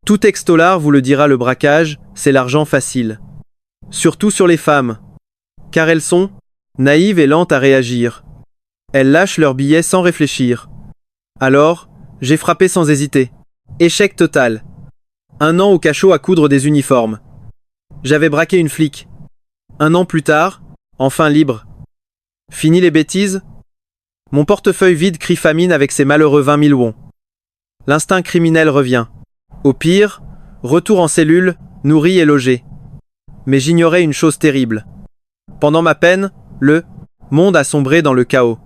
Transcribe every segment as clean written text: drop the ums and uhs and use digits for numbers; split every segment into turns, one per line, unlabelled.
Tout ex-tolard vous le dira, le braquage, c'est l'argent facile. Surtout sur les femmes. Car elles sont naïves et lentes à réagir. Elles lâchent leurs billets sans réfléchir. Alors, j'ai frappé sans hésiter. Échec total. 1 an au cachot à coudre des uniformes. J'avais braqué une flic. 1 an plus tard, enfin libre. Fini les bêtises? Mon portefeuille vide crie famine avec ses malheureux 20 000 wons. L'instinct criminel revient. Au pire, retour en cellule, nourri et logé. Mais j'ignorais une chose terrible. Pendant ma peine, le monde a sombré dans le chaos.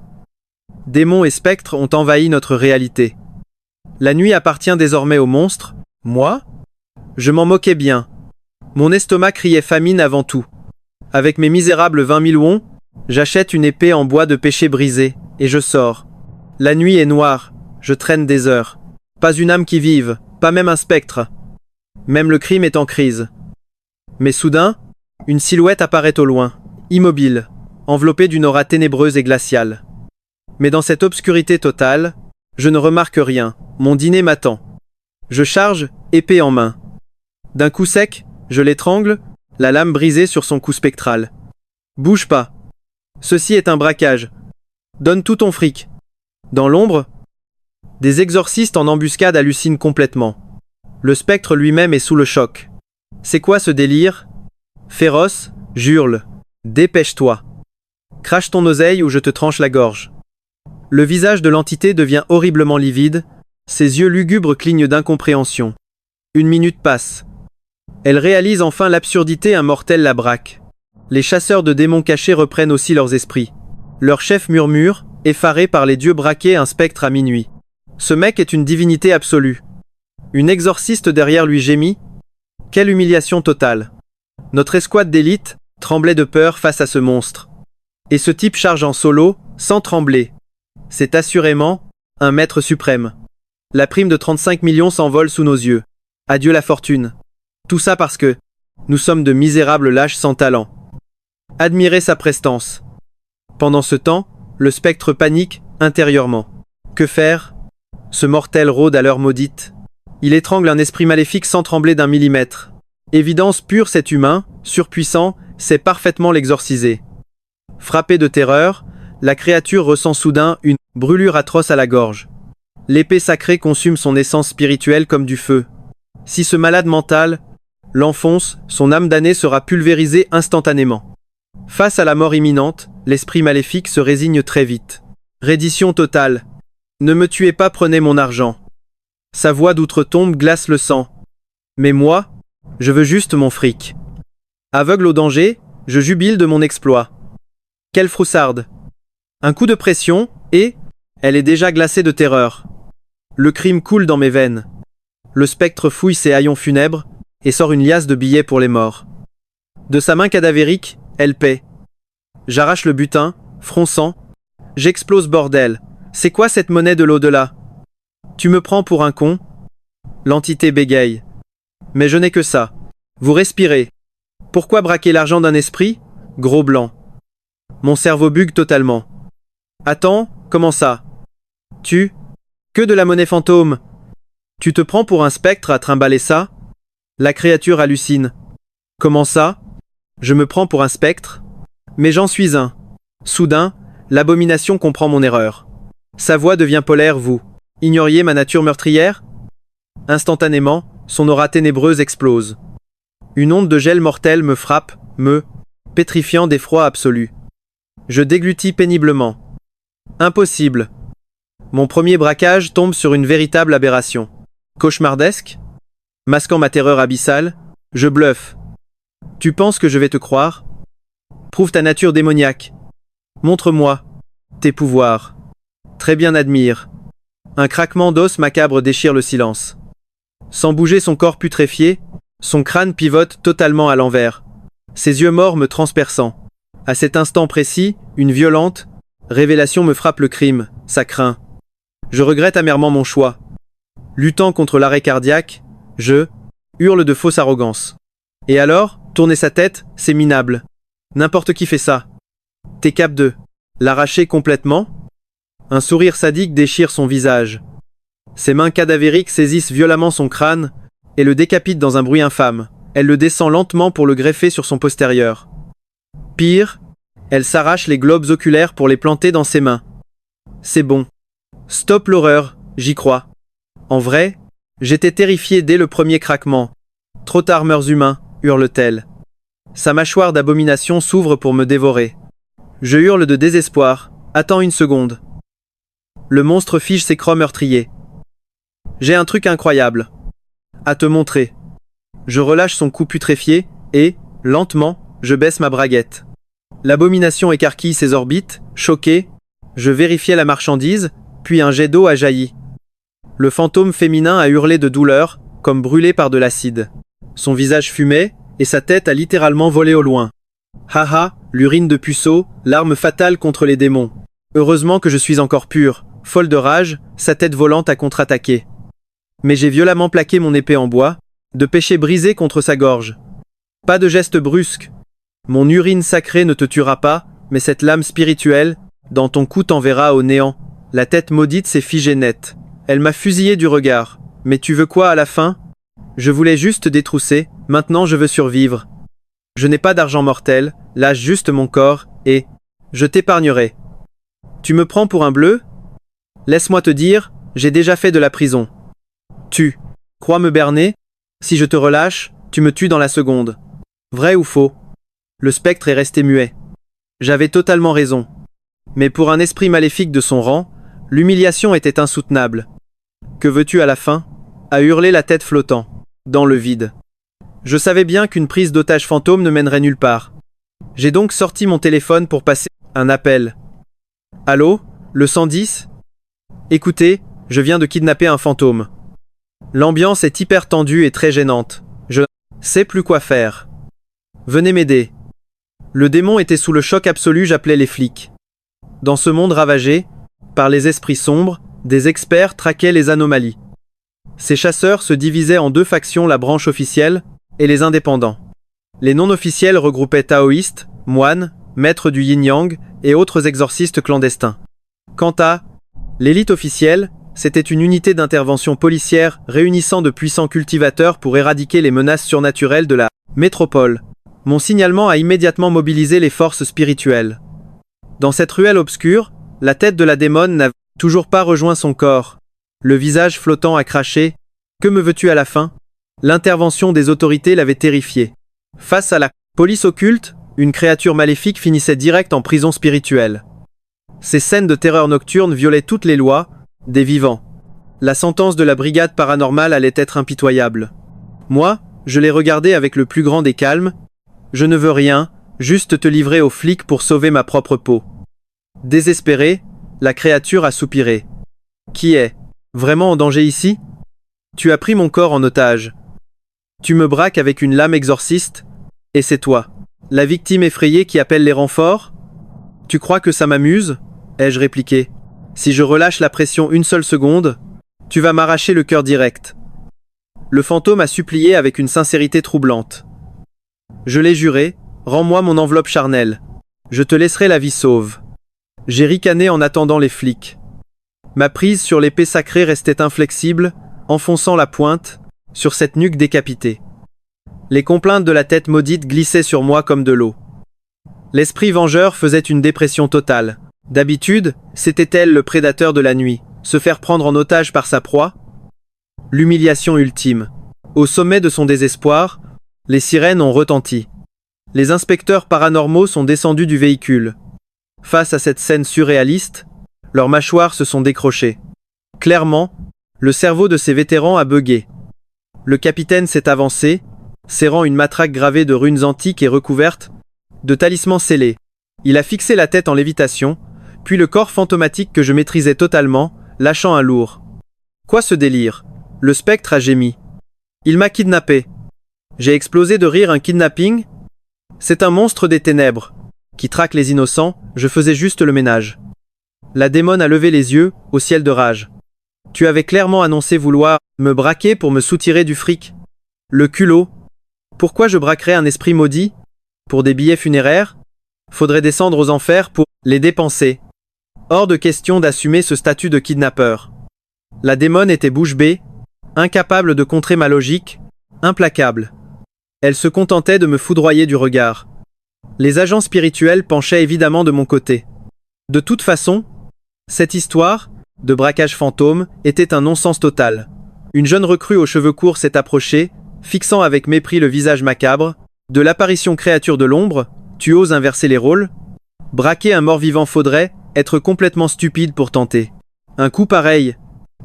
Démons et spectres ont envahi notre réalité. La nuit appartient désormais aux monstres. Moi? Je m'en moquais bien. Mon estomac criait famine avant tout. Avec mes misérables 20 000 wons, j'achète une épée en bois de pêcher brisé, et je sors. La nuit est noire, je traîne des heures. Pas une âme qui vive, pas même un spectre. Même le crime est en crise. Mais soudain, une silhouette apparaît au loin, immobile, enveloppée d'une aura ténébreuse et glaciale. Mais dans cette obscurité totale, je ne remarque rien, mon dîner m'attend. Je charge, épée en main. D'un coup sec, je l'étrangle, la lame brisée sur son cou spectral. Bouge pas. Ceci est un braquage. Donne tout ton fric. Dans l'ombre, des exorcistes en embuscade hallucinent complètement. Le spectre lui-même est sous le choc. C'est quoi ce délire? Féroce, j'hurle. Dépêche-toi. Crache ton oseille ou je te tranche la gorge. Le visage de l'entité devient horriblement livide, ses yeux lugubres clignent d'incompréhension. 1 minute passe. Elle réalise enfin l'absurdité, un mortel la braque. Les chasseurs de démons cachés reprennent aussi leurs esprits. Leur chef murmure, effaré par les dieux braqués, un spectre à minuit. Ce mec est une divinité absolue. Une exorciste derrière lui gémit. Quelle humiliation totale. Notre escouade d'élite tremblait de peur face à ce monstre. Et ce type charge en solo, sans trembler. C'est assurément un maître suprême. La prime de 35 millions s'envole sous nos yeux. Adieu la fortune. Tout ça parce que nous sommes de misérables lâches sans talent. Admirez sa prestance. Pendant ce temps, le spectre panique intérieurement. Que faire? Ce mortel rôde à l'heure maudite. Il étrangle un esprit maléfique sans trembler d'un millimètre. Évidence pure, cet humain, surpuissant, sait parfaitement l'exorciser. Frappé de terreur, la créature ressent soudain une brûlure atroce à la gorge. L'épée sacrée consume son essence spirituelle comme du feu. Si ce malade mental l'enfonce, son âme damnée sera pulvérisée instantanément. Face à la mort imminente, l'esprit maléfique se résigne très vite. Reddition totale. Ne me tuez pas, prenez mon argent. Sa voix d'outre-tombe glace le sang. Mais moi, je veux juste mon fric. Aveugle au danger, je jubile de mon exploit. Quelle froussarde! Un coup de pression, et elle est déjà glacée de terreur. Le crime coule dans mes veines. Le spectre fouille ses haillons funèbres et sort une liasse de billets pour les morts. De sa main cadavérique, elle paie. J'arrache le butin, fronçant. J'explose, bordel. C'est quoi cette monnaie de l'au-delà? Tu me prends pour un con? L'entité bégaye. Mais je n'ai que ça. Vous respirez. Pourquoi braquer l'argent d'un esprit? Gros blanc. Mon cerveau bugue totalement. Attends, comment ça? Que de la monnaie fantôme? Tu te prends pour un spectre à trimballer ça? La créature hallucine. Comment ça? Je me prends pour un spectre? Mais j'en suis un. Soudain, l'abomination comprend mon erreur. Sa voix devient polaire, vous ignoriez ma nature meurtrière? Instantanément, son aura ténébreuse explose. Une onde de gel mortel me frappe, me pétrifiant d'effroi absolu. Je déglutis péniblement. Impossible. Mon premier braquage tombe sur une véritable aberration. Cauchemardesque? Masquant ma terreur abyssale, je bluffe. Tu penses que je vais te croire? Prouve ta nature démoniaque. Montre-moi tes pouvoirs. Très bien, admire. Un craquement d'os macabre déchire le silence. Sans bouger son corps putréfié, son crâne pivote totalement à l'envers. Ses yeux morts me transperçant. À cet instant précis, une violente révélation me frappe le crime, ça craint. Je regrette amèrement mon choix. Luttant contre l'arrêt cardiaque, je hurle de fausse arrogance. Et alors, tourner sa tête, c'est minable. N'importe qui fait ça. T'es cap de l'arracher complètement? Un sourire sadique déchire son visage. Ses mains cadavériques saisissent violemment son crâne, et le décapite dans un bruit infâme. Elle le descend lentement pour le greffer sur son postérieur. Pire, elle s'arrache les globes oculaires pour les planter dans ses mains. C'est bon. Stop l'horreur, j'y crois. En vrai, j'étais terrifié dès le premier craquement. Trop tard, mœurs humains, hurle-t-elle. Sa mâchoire d'abomination s'ouvre pour me dévorer. Je hurle de désespoir. Attends une seconde. Le monstre fige ses crocs meurtriers. J'ai un truc incroyable à te montrer. Je relâche son cou putréfié et, lentement, je baisse ma braguette. L'abomination écarquille ses orbites, choqué. Je vérifiais la marchandise, puis un jet d'eau a jailli. Le fantôme féminin a hurlé de douleur, comme brûlé par de l'acide. Son visage fumait, et sa tête a littéralement volé au loin. Haha, l'urine de puceau, l'arme fatale contre les démons. Heureusement que je suis encore pur. Folle de rage, sa tête volante a contre-attaqué. Mais j'ai violemment plaqué mon épée en bois, de péché brisé contre sa gorge. Pas de geste brusque. Mon urine sacrée ne te tuera pas, mais cette lame spirituelle, dans ton cou t'enverra au néant. La tête maudite s'est figée nette. Elle m'a fusillé du regard. Mais tu veux quoi à la fin? Je voulais juste détrousser, maintenant je veux survivre. Je n'ai pas d'argent mortel, lâche juste mon corps, et je t'épargnerai. Tu me prends pour un bleu? Laisse-moi te dire, j'ai déjà fait de la prison. Tu crois me berner? Si je te relâche, tu me tues dans la seconde. Vrai ou faux? Le spectre est resté muet. J'avais totalement raison. Mais pour un esprit maléfique de son rang, l'humiliation était insoutenable. Que veux-tu à la fin? A hurlé la tête flottant, dans le vide. Je savais bien qu'une prise d'otage fantôme ne mènerait nulle part. J'ai donc sorti mon téléphone pour passer un appel. Allô? Le 110? Écoutez, je viens de kidnapper un fantôme. L'ambiance est hyper tendue et très gênante. Je sais plus quoi faire. Venez m'aider. Le démon était sous le choc absolu, j'appelais les flics. Dans ce monde ravagé, par les esprits sombres, des experts traquaient les anomalies. Ces chasseurs se divisaient en deux factions, la branche officielle et les indépendants. Les non-officiels regroupaient taoïstes, moines, maîtres du yin-yang et autres exorcistes clandestins. Quant à l'élite officielle, c'était une unité d'intervention policière réunissant de puissants cultivateurs pour éradiquer les menaces surnaturelles de la métropole. Mon signalement a immédiatement mobilisé les forces spirituelles. Dans cette ruelle obscure, la tête de la démone n'a toujours pas rejoint son corps. Le visage flottant a craché. Que me veux-tu à la fin? L'intervention des autorités l'avait terrifié. Face à la police occulte, une créature maléfique finissait direct en prison spirituelle. Ces scènes de terreur nocturne violaient toutes les lois des vivants. La sentence de la brigade paranormale allait être impitoyable. Moi, je l'ai regardé avec le plus grand des calmes. Je ne veux rien, juste te livrer aux flics pour sauver ma propre peau. Désespérée, la créature a soupiré. Qui est vraiment en danger ici? Tu as pris mon corps en otage. Tu me braques avec une lame exorciste, et c'est toi, la victime effrayée qui appelle les renforts? Tu crois que ça m'amuse? Ai-je répliqué. Si je relâche la pression une seule seconde, tu vas m'arracher le cœur direct. Le fantôme a supplié avec une sincérité troublante. Je l'ai juré, rends-moi mon enveloppe charnelle. Je te laisserai la vie sauve. J'ai ricané en attendant les flics. Ma prise sur l'épée sacrée restait inflexible, enfonçant la pointe sur cette nuque décapitée. Les complaintes de la tête maudite glissaient sur moi comme de l'eau. L'esprit vengeur faisait une dépression totale. D'habitude, c'était elle le prédateur de la nuit. Se faire prendre en otage par sa proie? L'humiliation ultime. Au sommet de son désespoir, les sirènes ont retenti. Les inspecteurs paranormaux sont descendus du véhicule. Face à cette scène surréaliste, leurs mâchoires se sont décrochées. Clairement, le cerveau de ces vétérans a bugué. Le capitaine s'est avancé, serrant une matraque gravée de runes antiques et recouverte de talismans scellés. Il a fixé la tête en lévitation, puis le corps fantomatique que je maîtrisais totalement, lâchant un lourd. Quoi ce délire? Le spectre a gémi. Il m'a kidnappé. J'ai explosé de rire. Un kidnapping? C'est un monstre des ténèbres qui traque les innocents, je faisais juste le ménage. La démone a levé les yeux, au ciel de rage. Tu avais clairement annoncé vouloir me braquer pour me soutirer du fric. Le culot. Pourquoi je braquerais un esprit maudit? Pour des billets funéraires? Faudrait descendre aux enfers pour les dépenser. Hors de question d'assumer ce statut de kidnappeur. La démone était bouche bée, incapable de contrer ma logique, implacable. Elle se contentait de me foudroyer du regard. Les agents spirituels penchaient évidemment de mon côté. De toute façon, cette histoire, de braquage fantôme, était un non-sens total. Une jeune recrue aux cheveux courts s'est approchée, fixant avec mépris le visage macabre. De l'apparition créature de l'ombre, tu oses inverser les rôles? Braquer un mort-vivant faudrait être complètement stupide pour tenter. Un coup pareil.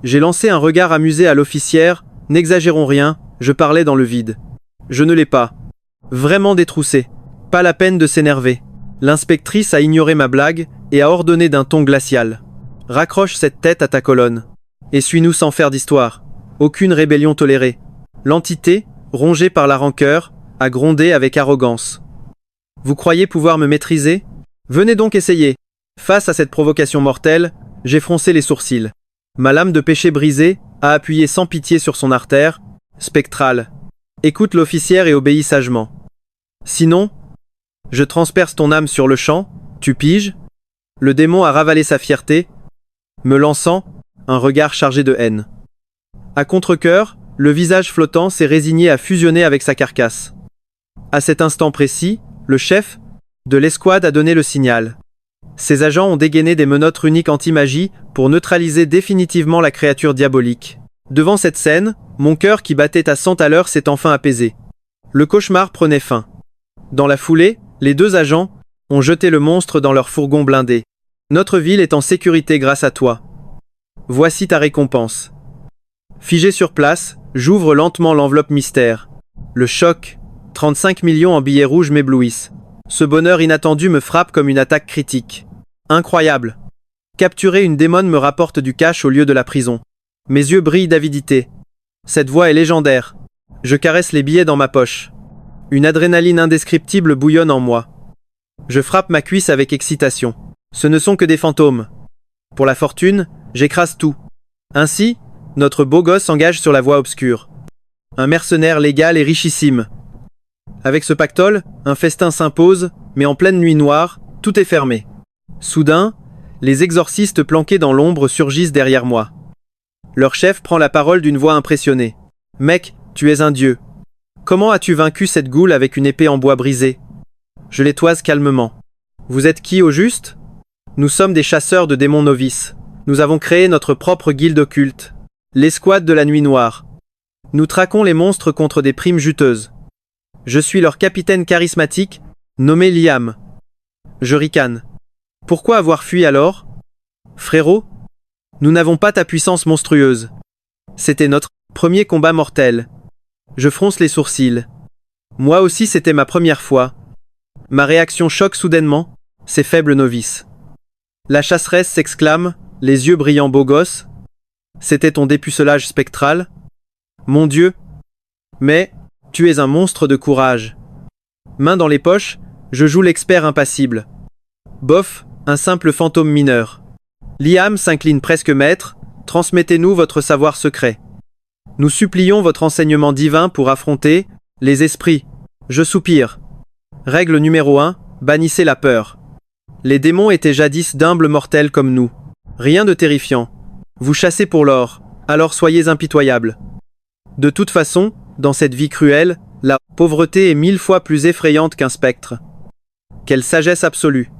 J'ai lancé un regard amusé à l'officière. N'exagérons rien, je parlais dans le vide. Je ne l'ai pas. Vraiment détroussé. Pas la peine de s'énerver. L'inspectrice a ignoré ma blague et a ordonné d'un ton glacial. Raccroche cette tête à ta colonne. Et suis-nous sans faire d'histoire. Aucune rébellion tolérée. L'entité, rongée par la rancœur, a grondé avec arrogance. Vous croyez pouvoir me maîtriser? Venez donc essayer. Face à cette provocation mortelle, j'ai froncé les sourcils. Ma lame de péché brisée a appuyé sans pitié sur son artère, spectrale. Écoute l'officière et obéis sagement. Sinon, je transperce ton âme sur le champ, tu piges? Le démon a ravalé sa fierté, me lançant un regard chargé de haine. À contre-cœur, le visage flottant s'est résigné à fusionner avec sa carcasse. À cet instant précis, le chef de l'escouade a donné le signal. Ses agents ont dégainé des menottes runiques anti-magie pour neutraliser définitivement la créature diabolique. Devant cette scène, mon cœur qui battait à 100 à l'heure s'est enfin apaisé. Le cauchemar prenait fin. Dans la foulée, les deux agents ont jeté le monstre dans leur fourgon blindé. Notre ville est en sécurité grâce à toi. Voici ta récompense. Figé sur place, j'ouvre lentement l'enveloppe mystère. Le choc, 35 millions en billets rouges m'éblouissent. Ce bonheur inattendu me frappe comme une attaque critique. Incroyable. Capturer une démone me rapporte du cash au lieu de la prison. Mes yeux brillent d'avidité. Cette voix est légendaire. Je caresse les billets dans ma poche. Une adrénaline indescriptible bouillonne en moi. Je frappe ma cuisse avec excitation. Ce ne sont que des fantômes. Pour la fortune, j'écrase tout. Ainsi, notre beau gosse s'engage sur la voie obscure. Un mercenaire légal et richissime. Avec ce pactole, un festin s'impose, mais en pleine nuit noire, tout est fermé. Soudain, les exorcistes planqués dans l'ombre surgissent derrière moi. Leur chef prend la parole d'une voix impressionnée. « Mec, tu es un dieu. Comment as-tu vaincu cette goule avec une épée en bois brisé ?» Je les toise calmement. « Vous êtes qui au juste ? Nous sommes des chasseurs de démons novices. Nous avons créé notre propre guilde occulte. L'escouade de la nuit noire. Nous traquons les monstres contre des primes juteuses. Je suis leur capitaine charismatique, nommé Liam. » Je ricane. « Pourquoi avoir fui alors ? Frérot, nous n'avons pas ta puissance monstrueuse. C'était notre premier combat mortel. » Je fronce les sourcils. Moi aussi c'était ma première fois. Ma réaction choque soudainement ces faibles novices. La chasseresse s'exclame, les yeux brillants beau gosse. C'était ton dépucelage spectral. Mon Dieu. Mais, tu es un monstre de courage. Main dans les poches, je joue l'expert impassible. Bof, un simple fantôme mineur. Liam s'incline presque maître, transmettez-nous votre savoir secret. Nous supplions votre enseignement divin pour affronter les esprits. Je soupire. Règle numéro 1, bannissez la peur. Les démons étaient jadis d'humbles mortels comme nous. Rien de terrifiant. Vous chassez pour l'or, alors soyez impitoyables. De toute façon, dans cette vie cruelle, la pauvreté est 1000 fois plus effrayante qu'un spectre. Quelle sagesse absolue.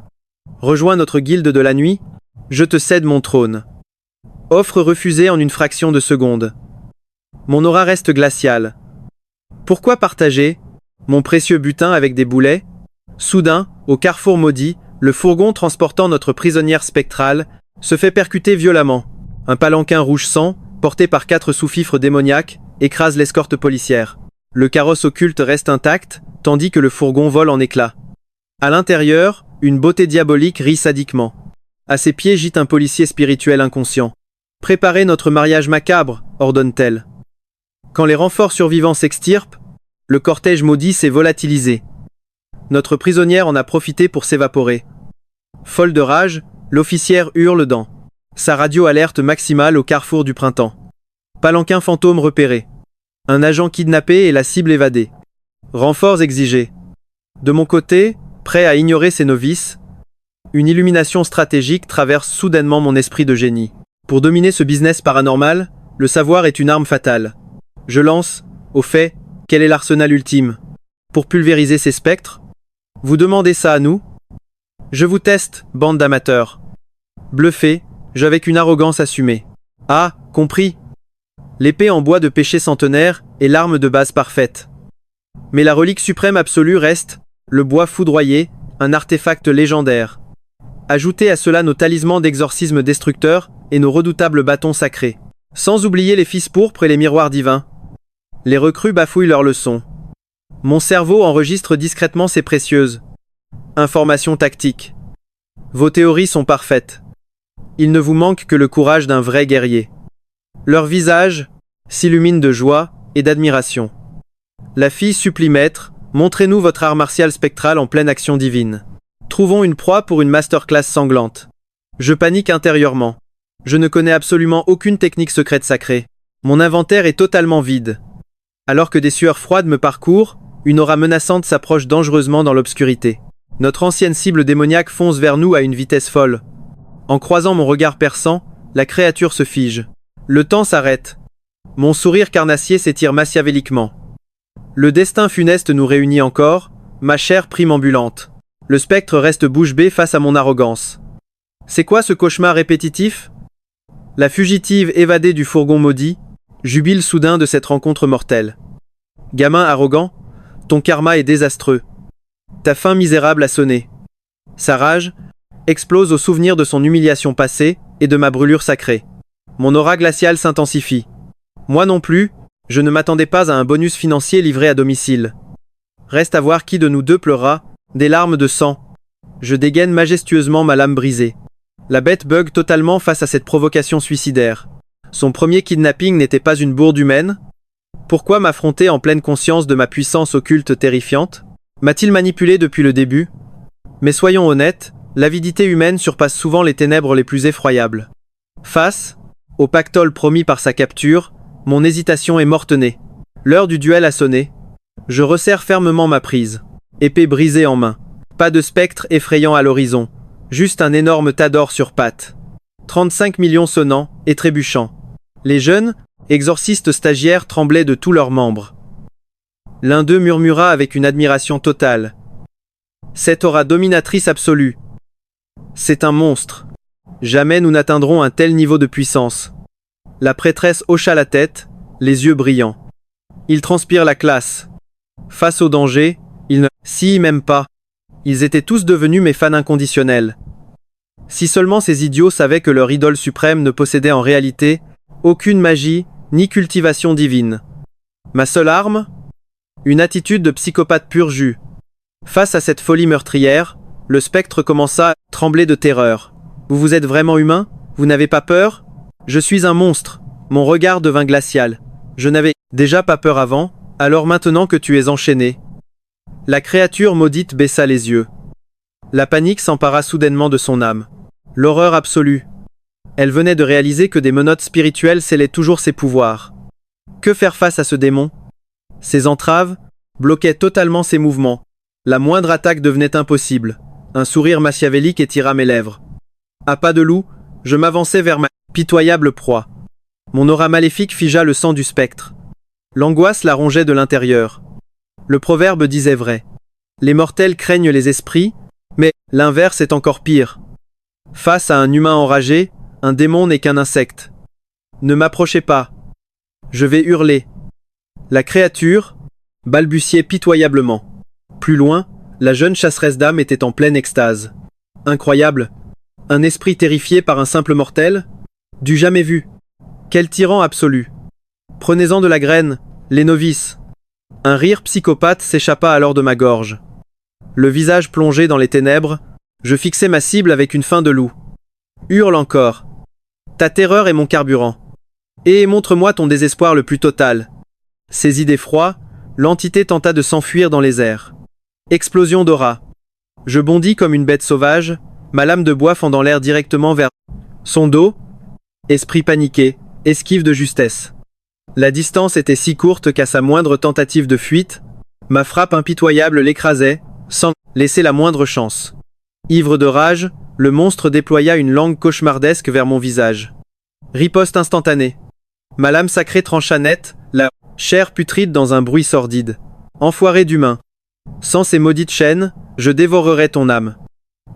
Rejoins notre guilde de la nuit, je te cède mon trône. Offre refusée en une fraction de seconde. Mon aura reste glaciale. Pourquoi partager mon précieux butin avec des boulets? Soudain, au carrefour maudit, le fourgon transportant notre prisonnière spectrale se fait percuter violemment. Un palanquin rouge sang, porté par 4 sous-fifres démoniaques, écrase l'escorte policière. Le carrosse occulte reste intact, tandis que le fourgon vole en éclats. À l'intérieur, une beauté diabolique rit sadiquement. À ses pieds gît un policier spirituel inconscient. « Préparez notre mariage macabre », ordonne-t-elle. Quand les renforts survivants s'extirpent, le cortège maudit s'est volatilisé. Notre prisonnière en a profité pour s'évaporer. Folle de rage, l'officière hurle dans sa radio alerte maximale au carrefour du printemps. Palanquin fantôme repéré. Un agent kidnappé et la cible évadée. Renforts exigés. De mon côté, prêt à ignorer ces novices, une illumination stratégique traverse soudainement mon esprit de génie. Pour dominer ce business paranormal, le savoir est une arme fatale. Je lance, au fait, Quel est l'arsenal ultime? Pour pulvériser ces spectres? Vous demandez ça à nous? Je vous teste, bande d'amateurs. Bluffé, j'avec une arrogance assumée. Ah, compris. L'épée en bois de péché centenaire est l'arme de base parfaite. Mais la relique suprême absolue reste, le bois foudroyé, un artefact légendaire. Ajoutez à cela nos talismans d'exorcisme destructeur et nos redoutables bâtons sacrés. Sans oublier les fils pourpres et les miroirs divins. Les recrues bafouillent leurs leçons. Mon cerveau enregistre discrètement ces précieuses informations tactiques. Vos théories sont parfaites. Il ne vous manque que le courage d'un vrai guerrier. Leur visage s'illumine de joie et d'admiration. La fille supplie maître, montrez-nous votre art martial spectral en pleine action divine. Trouvons une proie pour une masterclass sanglante. Je panique intérieurement. Je ne connais absolument aucune technique secrète sacrée. Mon inventaire est totalement vide. Alors que des sueurs froides me parcourent, une aura menaçante s'approche dangereusement dans l'obscurité. Notre ancienne cible démoniaque fonce vers nous à une vitesse folle. En croisant mon regard perçant, la créature se fige. Le temps s'arrête. Mon sourire carnassier s'étire machiavéliquement. Le destin funeste nous réunit encore, ma chère prime ambulante. Le spectre reste bouche bée face à mon arrogance. C'est quoi ce cauchemar répétitif? La fugitive évadée du fourgon maudit jubile soudain de cette rencontre mortelle. Gamin arrogant, ton karma est désastreux. Ta fin misérable a sonné. Sa rage explose au souvenir de son humiliation passée et de ma brûlure sacrée. Mon aura glaciale s'intensifie. Moi non plus, je ne m'attendais pas à un bonus financier livré à domicile. Reste à voir qui de nous deux pleurera des larmes de sang. Je dégaine majestueusement ma lame brisée. La bête bug totalement face à cette provocation suicidaire. Son premier kidnapping n'était pas une bourde humaine? Pourquoi m'affronter en pleine conscience de ma puissance occulte terrifiante? M'a-t-il manipulé depuis le début? Mais soyons honnêtes, l'avidité humaine surpasse souvent les ténèbres les plus effroyables. Face au pactole promis par sa capture, mon hésitation est morte-née. L'heure du duel a sonné. Je resserre fermement ma prise. Épée brisée en main. Pas de spectre effrayant à l'horizon. Juste un énorme tas d'or sur pattes. 35 millions sonnants et trébuchants. Les jeunes, exorcistes stagiaires tremblaient de tous leurs membres. L'un d'eux murmura avec une admiration totale. Cette aura dominatrice absolue. C'est un monstre. Jamais nous n'atteindrons un tel niveau de puissance. La prêtresse hocha la tête, les yeux brillants. Il transpire la classe. Face au danger, ils ne s'y même pas. Ils étaient tous devenus mes fans inconditionnels. Si seulement ces idiots savaient que leur idole suprême ne possédait en réalité aucune magie ni cultivation divine. Ma seule arme? Une attitude de psychopathe pur jus. Face à cette folie meurtrière, le spectre commença à trembler de terreur. Vous êtes vraiment humain? Vous n'avez pas peur? Je suis un monstre. Mon regard devint glacial. Je n'avais déjà pas peur avant, alors maintenant que tu es enchaîné. La créature maudite baissa les yeux. La panique s'empara soudainement de son âme. L'horreur absolue. Elle venait de réaliser que des menottes spirituelles scellaient toujours ses pouvoirs. Que faire face à ce démon? Ses entraves bloquaient totalement ses mouvements. La moindre attaque devenait impossible. Un sourire machiavélique étira mes lèvres. À pas de loup, je m'avançai vers ma pitoyable proie. Mon aura maléfique figea le sang du spectre. L'angoisse la rongeait de l'intérieur. Le proverbe disait vrai. Les mortels craignent les esprits, mais l'inverse est encore pire. Face à un humain enragé, un démon n'est qu'un insecte. Ne m'approchez pas. Je vais hurler. La créature balbutiait pitoyablement. Plus loin, la jeune chasseresse d'âme était en pleine extase. Incroyable. Un esprit terrifié par un simple mortel? Du jamais vu. Quel tyran absolu. Prenez-en de la graine, les novices. Un rire psychopathe s'échappa alors de ma gorge. Le visage plongé dans les ténèbres, je fixai ma cible avec une faim de loup. Hurle encore. Ta terreur est mon carburant. Et montre-moi ton désespoir le plus total. Saisi d'effroi, l'entité tenta de s'enfuir dans les airs. Explosion d'aura. Je bondis comme une bête sauvage, ma lame de bois fendant l'air directement vers son dos. Esprit paniqué, esquive de justesse. La distance était si courte qu'à sa moindre tentative de fuite, ma frappe impitoyable l'écrasait, sans laisser la moindre chance. Ivre de rage, le monstre déploya une langue cauchemardesque vers mon visage. Riposte instantanée. Ma lame sacrée trancha net, la Chair putride dans un bruit sordide. Enfoiré d'humain. Sans ces maudites chaînes, je dévorerais ton âme.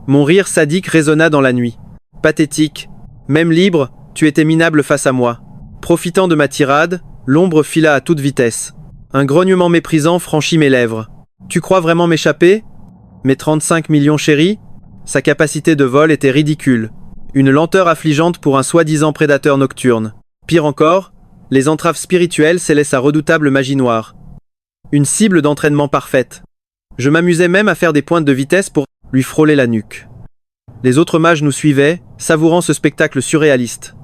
Mon rire sadique résonna dans la nuit. Pathétique. Même libre, tu étais minable face à moi. Profitant de ma tirade, l'ombre fila à toute vitesse. Un grognement méprisant franchit mes lèvres. Tu crois vraiment m'échapper? Mes 35 millions chéris? Sa capacité de vol était ridicule. Une lenteur affligeante pour un soi-disant prédateur nocturne. Pire encore, les entraves spirituelles scellaient sa redoutable magie noire. Une cible d'entraînement parfaite. Je m'amusais même à faire des pointes de vitesse pour lui frôler la nuque. Les autres mages nous suivaient, savourant ce spectacle surréaliste.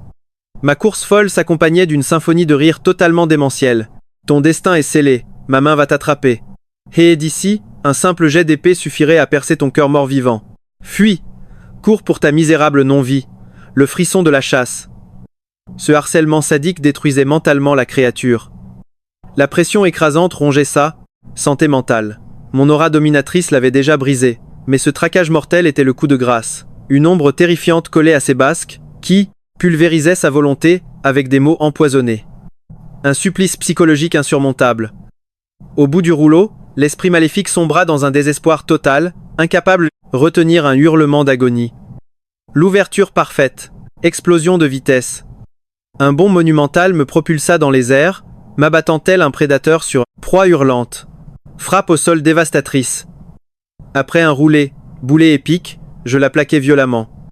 Ma course folle s'accompagnait d'une symphonie de rire totalement démentielle. Ton destin est scellé, ma main va t'attraper. Et d'ici, un simple jet d'épée suffirait à percer ton cœur mort-vivant. Fuis! Cours pour ta misérable non-vie, le frisson de la chasse. Ce harcèlement sadique détruisait mentalement la créature. La pression écrasante rongeait sa santé mentale. Mon aura dominatrice l'avait déjà brisée, mais ce traquage mortel était le coup de grâce. Une ombre terrifiante collée à ses basques, qui pulvérisait sa volonté avec des mots empoisonnés. Un supplice psychologique insurmontable. Au bout du rouleau, l'esprit maléfique sombra dans un désespoir total, incapable de retenir un hurlement d'agonie. L'ouverture parfaite, explosion de vitesse. Un bond monumental me propulsa dans les airs, m'abattant tel un prédateur sur proie hurlante. Frappe au sol dévastatrice. Après un roulé, boulet épique, je la plaquai violemment.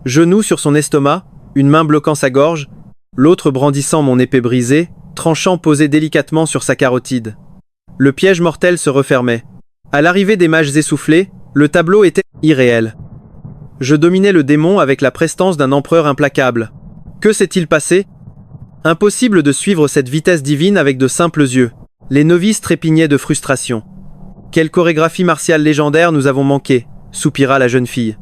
Genou sur son estomac, une main bloquant sa gorge, l'autre brandissant mon épée brisée, tranchant posé délicatement sur sa carotide. Le piège mortel se refermait. À l'arrivée des mages essoufflés, le tableau était irréel. Je dominais le démon avec la prestance d'un empereur implacable. Que s'est-il passé? Impossible de suivre cette vitesse divine avec de simples yeux. Les novices trépignaient de frustration. Quelle chorégraphie martiale légendaire nous avons manqué, soupira la jeune fille.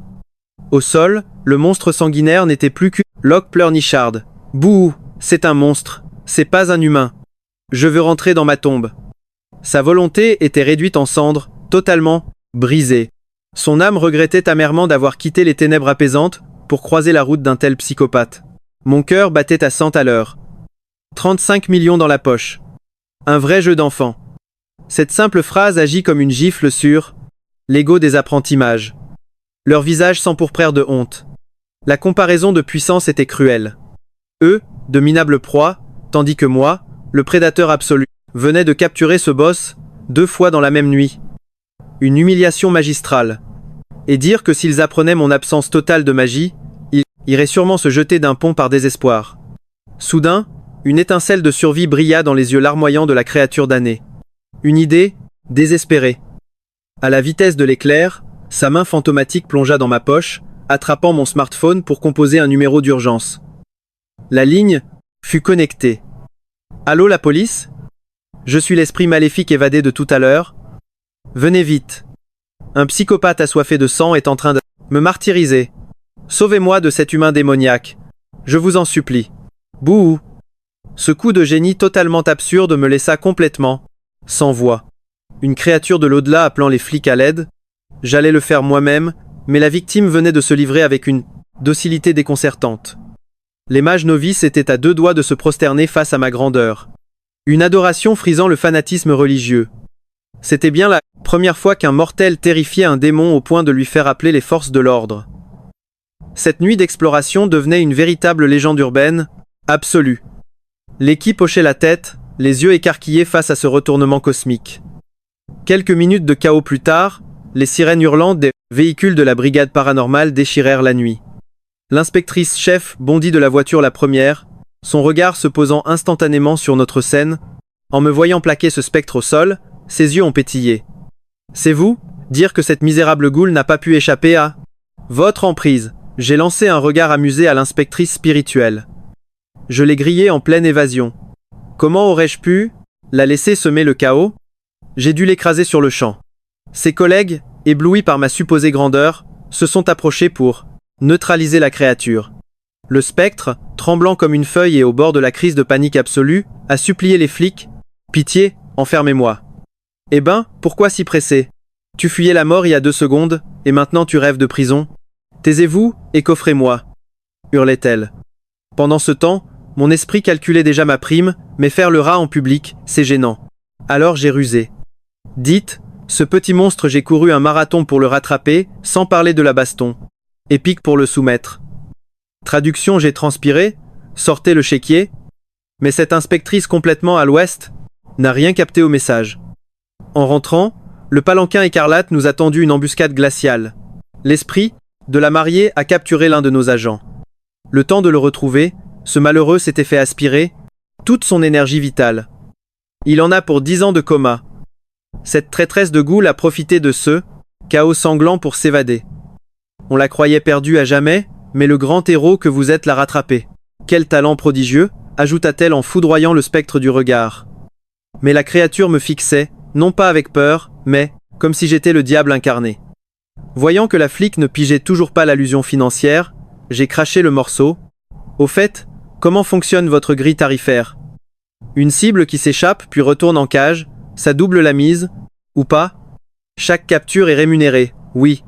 Au sol, le monstre sanguinaire n'était plus que Locke pleurnichard. Bouh, c'est un monstre, c'est pas un humain. Je veux rentrer dans ma tombe. Sa volonté était réduite en cendres, totalement brisée. Son âme regrettait amèrement d'avoir quitté les ténèbres apaisantes pour croiser la route d'un tel psychopathe. Mon cœur battait à 100 à l'heure. 35 millions dans la poche. Un vrai jeu d'enfant. Cette simple phrase agit comme une gifle sur l'ego des apprentis mages. Leurs visages s'empourprèrent de honte. La comparaison de puissance était cruelle. Eux, de minables proies, tandis que moi, le prédateur absolu, venais de capturer ce boss 2 fois dans la même nuit. Une humiliation magistrale. Et dire que s'ils apprenaient mon absence totale de magie, ils iraient sûrement se jeter d'un pont par désespoir. Soudain, une étincelle de survie brilla dans les yeux larmoyants de la créature damnée. Une idée, désespérée. À la vitesse de l'éclair, sa main fantomatique plongea dans ma poche, attrapant mon smartphone pour composer un numéro d'urgence. La ligne fut connectée. Allô, la police? Je suis l'esprit maléfique évadé de tout à l'heure. Venez vite. Un psychopathe assoiffé de sang est en train de me martyriser. Sauvez-moi de cet humain démoniaque. Je vous en supplie. Bouh! Ce coup de génie totalement absurde me laissa complètement sans voix. Une créature de l'au-delà appelant les flics à l'aide. J'allais le faire moi-même, mais la victime venait de se livrer avec une docilité déconcertante. Les mages novices étaient à 2 doigts de se prosterner face à ma grandeur. Une adoration frisant le fanatisme religieux. C'était bien la première fois qu'un mortel terrifiait un démon au point de lui faire appeler les forces de l'ordre. Cette nuit d'exploration devenait une véritable légende urbaine, absolue. L'équipe hochait la tête, les yeux écarquillés face à ce retournement cosmique. Quelques minutes de chaos plus tard, les sirènes hurlantes des véhicules de la brigade paranormale déchirèrent la nuit. L'inspectrice-chef bondit de la voiture la première, son regard se posant instantanément sur notre scène. En me voyant plaquer ce spectre au sol, ses yeux ont pétillé. C'est vous, dire que cette misérable goule n'a pas pu échapper à votre emprise. J'ai lancé un regard amusé à l'inspectrice spirituelle. Je l'ai grillée en pleine évasion. Comment aurais-je pu la laisser semer le chaos? J'ai dû l'écraser sur le champ. Ses collègues, éblouis par ma supposée grandeur, se sont approchés pour neutraliser la créature. Le spectre, tremblant comme une feuille et au bord de la crise de panique absolue, a supplié les flics « Pitié, enfermez-moi ». Eh ben, pourquoi si pressé? Tu fuyais la mort il y a 2 secondes, et maintenant tu rêves de prison? Taisez-vous et coffrez-moi, hurlait-elle. Pendant ce temps, Mon esprit calculait déjà ma prime, mais faire le rat en public, c'est gênant. Alors j'ai rusé. Dites, ce petit monstre j'ai couru un marathon pour le rattraper, sans parler de la baston. Épique pour le soumettre. Traduction, j'ai transpiré, sortez le chéquier. Mais cette inspectrice complètement à l'ouest n'a rien capté au message. En rentrant, le palanquin écarlate nous a tendu une embuscade glaciale. L'esprit de la mariée a capturé l'un de nos agents. Le temps de le retrouver, ce malheureux s'était fait aspirer toute son énergie vitale. Il en a pour 10 ans de coma. Cette traîtresse de Goule a profité de ce chaos sanglant pour s'évader. On la croyait perdue à jamais, mais le grand héros que vous êtes l'a rattrapée. Quel talent prodigieux, ajouta-t-elle en foudroyant le spectre du regard. Mais la créature me fixait, non pas avec peur, mais comme si j'étais le diable incarné. Voyant que la flic ne pigeait toujours pas l'allusion financière, j'ai craché le morceau. Au fait, comment fonctionne votre grille tarifaire? Une cible qui s'échappe puis retourne en cage, ça double la mise, ou pas? Chaque capture est rémunérée, oui.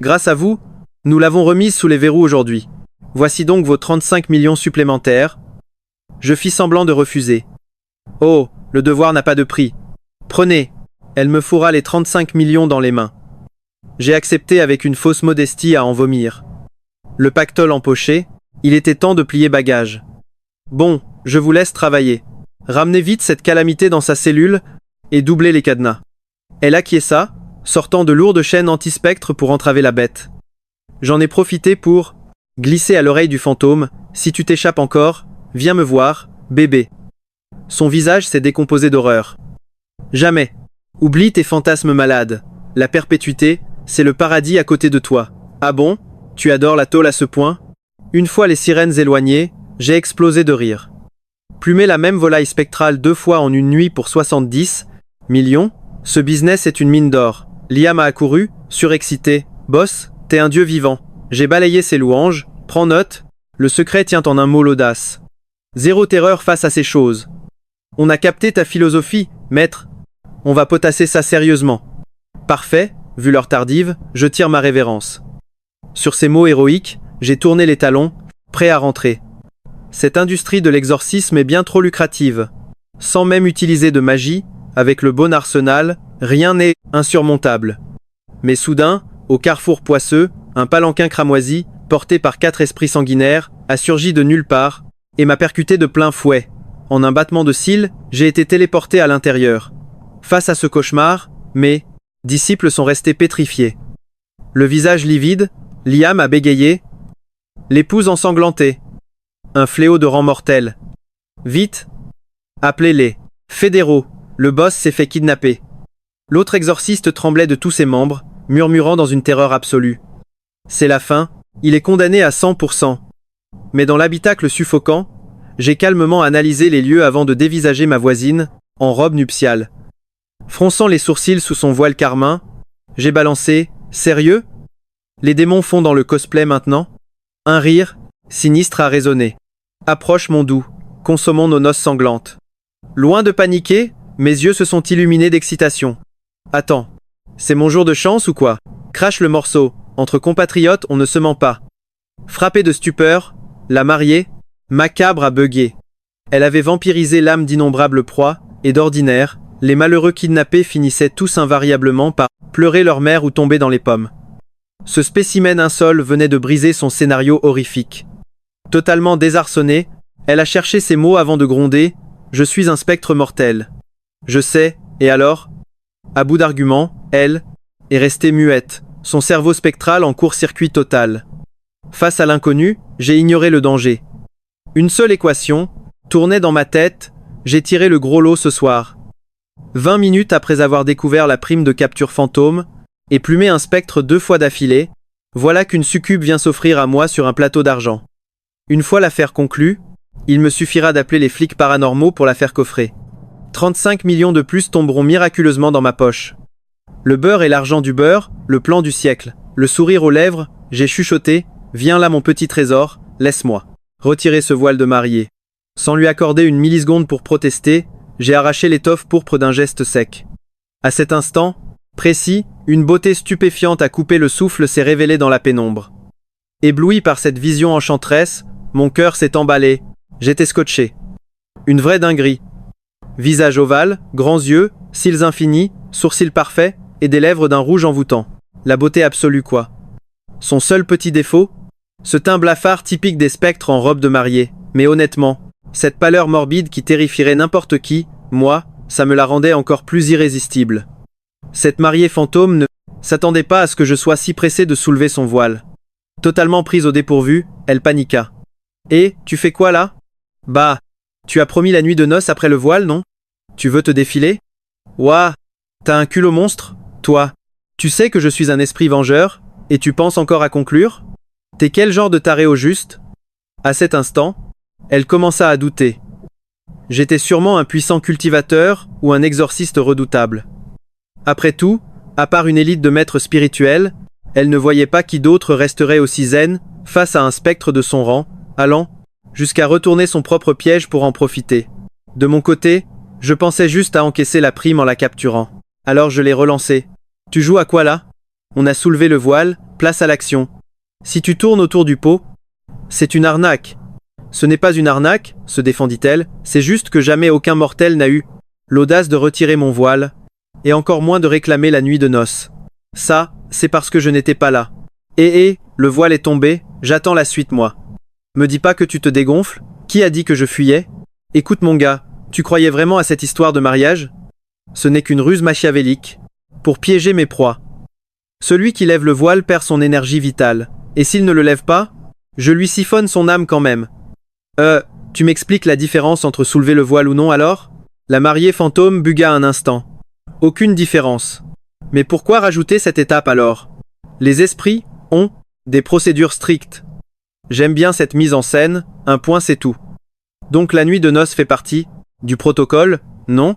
Grâce à vous, nous l'avons remise sous les verrous aujourd'hui. Voici donc vos 35 millions supplémentaires. Je fis semblant de refuser. Oh, le devoir n'a pas de prix. Prenez, elle me fourra les 35 millions dans les mains. J'ai accepté avec une fausse modestie à en vomir. Le pactole empoché, il était temps de plier bagage. Bon, je vous laisse travailler. Ramenez vite cette calamité dans sa cellule et doublez les cadenas. Elle acquiesça, sortant de lourdes chaînes anti-spectre pour entraver la bête. J'en ai profité pour glisser à l'oreille du fantôme, si tu t'échappes encore, viens me voir, bébé. Son visage s'est décomposé d'horreur. Jamais. Oublie tes fantasmes malades. La perpétuité, c'est le paradis à côté de toi. Ah bon? Tu adores la tôle à ce point? Une fois les sirènes éloignées, j'ai explosé de rire. Plumer la même volaille spectrale 2 fois en une nuit pour 70 millions? Ce business est une mine d'or. Liam a accouru, surexcité. Boss, t'es un dieu vivant. J'ai balayé ses louanges. Prends note. Le secret tient en un mot l'audace. Zéro terreur face à ces choses. On a capté ta philosophie, maître. On va potasser ça sérieusement. Parfait, vu l'heure tardive, je tire ma révérence. Sur ces mots héroïques, j'ai tourné les talons, prêt à rentrer. Cette industrie de l'exorcisme est bien trop lucrative. Sans même utiliser de magie, avec le bon arsenal, rien n'est insurmontable. Mais soudain, au carrefour poisseux, un palanquin cramoisi, porté par 4 esprits sanguinaires, a surgi de nulle part, et m'a percuté de plein fouet. En un battement de cils, j'ai été téléporté à l'intérieur. Face à ce cauchemar, mes disciples sont restés pétrifiés. Le visage livide, Liam a bégayé. L'épouse ensanglantée. Un fléau de rang mortel. Vite! Appelez-les. Fédéraux. Le boss s'est fait kidnapper. L'autre exorciste tremblait de tous ses membres, murmurant dans une terreur absolue. C'est la fin, il est condamné à 100%. Mais dans l'habitacle suffocant, j'ai calmement analysé les lieux avant de dévisager ma voisine, en robe nuptiale. Fronçant les sourcils sous son voile carmin, j'ai balancé « Sérieux ? Les démons font dans le cosplay maintenant ?» Un rire, sinistre a résonné. « Approche mon doux, consommons nos noces sanglantes. » Loin de paniquer, mes yeux se sont illuminés d'excitation. « Attends, c'est mon jour de chance ou quoi ? Crache le morceau, entre compatriotes on ne se ment pas. » Frappée de stupeur, la mariée, macabre, a bugué. Elle avait vampirisé l'âme d'innombrables proies, et d'ordinaire, les malheureux kidnappés finissaient tous invariablement par pleurer leur mère ou tomber dans les pommes. Ce spécimen insolite venait de briser son scénario horrifique. Totalement désarçonnée, elle a cherché ses mots avant de gronder « Je suis un spectre mortel. » Je sais, et alors? À bout d'arguments, elle est restée muette, son cerveau spectral en court-circuit total. Face à l'inconnu, j'ai ignoré le danger. Une seule équation tournait dans ma tête, j'ai tiré le gros lot ce soir. 20 minutes après avoir découvert la prime de capture fantôme, et plumé un spectre 2 fois d'affilée, voilà qu'une succube vient s'offrir à moi sur un plateau d'argent. Une fois l'affaire conclue, il me suffira d'appeler les flics paranormaux pour la faire coffrer. 35 millions de plus tomberont miraculeusement dans ma poche. Le beurre et l'argent du beurre, le plan du siècle. Le sourire aux lèvres, j'ai chuchoté « Viens là mon petit trésor, laisse-moi. » Retirer ce voile de mariée. Sans lui accorder une milliseconde pour protester, j'ai arraché l'étoffe pourpre d'un geste sec. À cet instant, précis, une beauté stupéfiante à couper le souffle s'est révélée dans la pénombre. Ébloui par cette vision enchanteresse, mon cœur s'est emballé, J'étais scotché. Une vraie dinguerie. Visage ovale, grands yeux, cils infinis, sourcils parfaits et des lèvres d'un rouge envoûtant. La beauté absolue quoi. Son seul petit défaut? Ce teint blafard typique des spectres en robe de mariée. Mais honnêtement, cette pâleur morbide qui terrifierait n'importe qui, moi, ça me la rendait encore plus irrésistible. Cette mariée fantôme ne s'attendait pas à ce que je sois si pressé de soulever son voile. Totalement prise au dépourvu, elle paniqua. « Et, tu fais quoi là ? Bah, tu as promis la nuit de noces après le voile, non ? Tu veux te défiler ? Ouah, t'as un culot monstre, toi. Tu sais que je suis un esprit vengeur, et tu penses encore à conclure ? T'es quel genre de taré au juste ? » À cet instant, elle commença à douter. J'étais sûrement un puissant cultivateur ou un exorciste redoutable. Après tout, à part une élite de maîtres spirituels, elle ne voyait pas qui d'autre resterait aussi zen face à un spectre de son rang, allant jusqu'à retourner son propre piège pour en profiter. De mon côté, je pensais juste à encaisser la prime en la capturant. Alors je l'ai relancé. « Tu joues à quoi là ? On a soulevé le voile, place à l'action. Si tu tournes autour du pot, c'est une arnaque. » « Ce n'est pas une arnaque, se défendit-elle, c'est juste que jamais aucun mortel n'a eu l'audace de retirer mon voile, et encore moins de réclamer la nuit de noces. Ça, c'est parce que je n'étais pas là. Le voile est tombé, j'attends la suite moi. Me dis pas que tu te dégonfles, qui a dit que je fuyais ? Écoute mon gars, tu croyais vraiment à cette histoire de mariage ? Ce n'est qu'une ruse machiavélique, pour piéger mes proies. Celui qui lève le voile perd son énergie vitale, et s'il ne le lève pas, je lui siphonne son âme quand même. Tu m'expliques la différence entre soulever le voile ou non alors ? La mariée fantôme bugua un instant. Aucune différence. Mais pourquoi rajouter cette étape alors ? Les esprits ont des procédures strictes. J'aime bien cette mise en scène, un point c'est tout. Donc la nuit de noces fait partie du protocole, non ?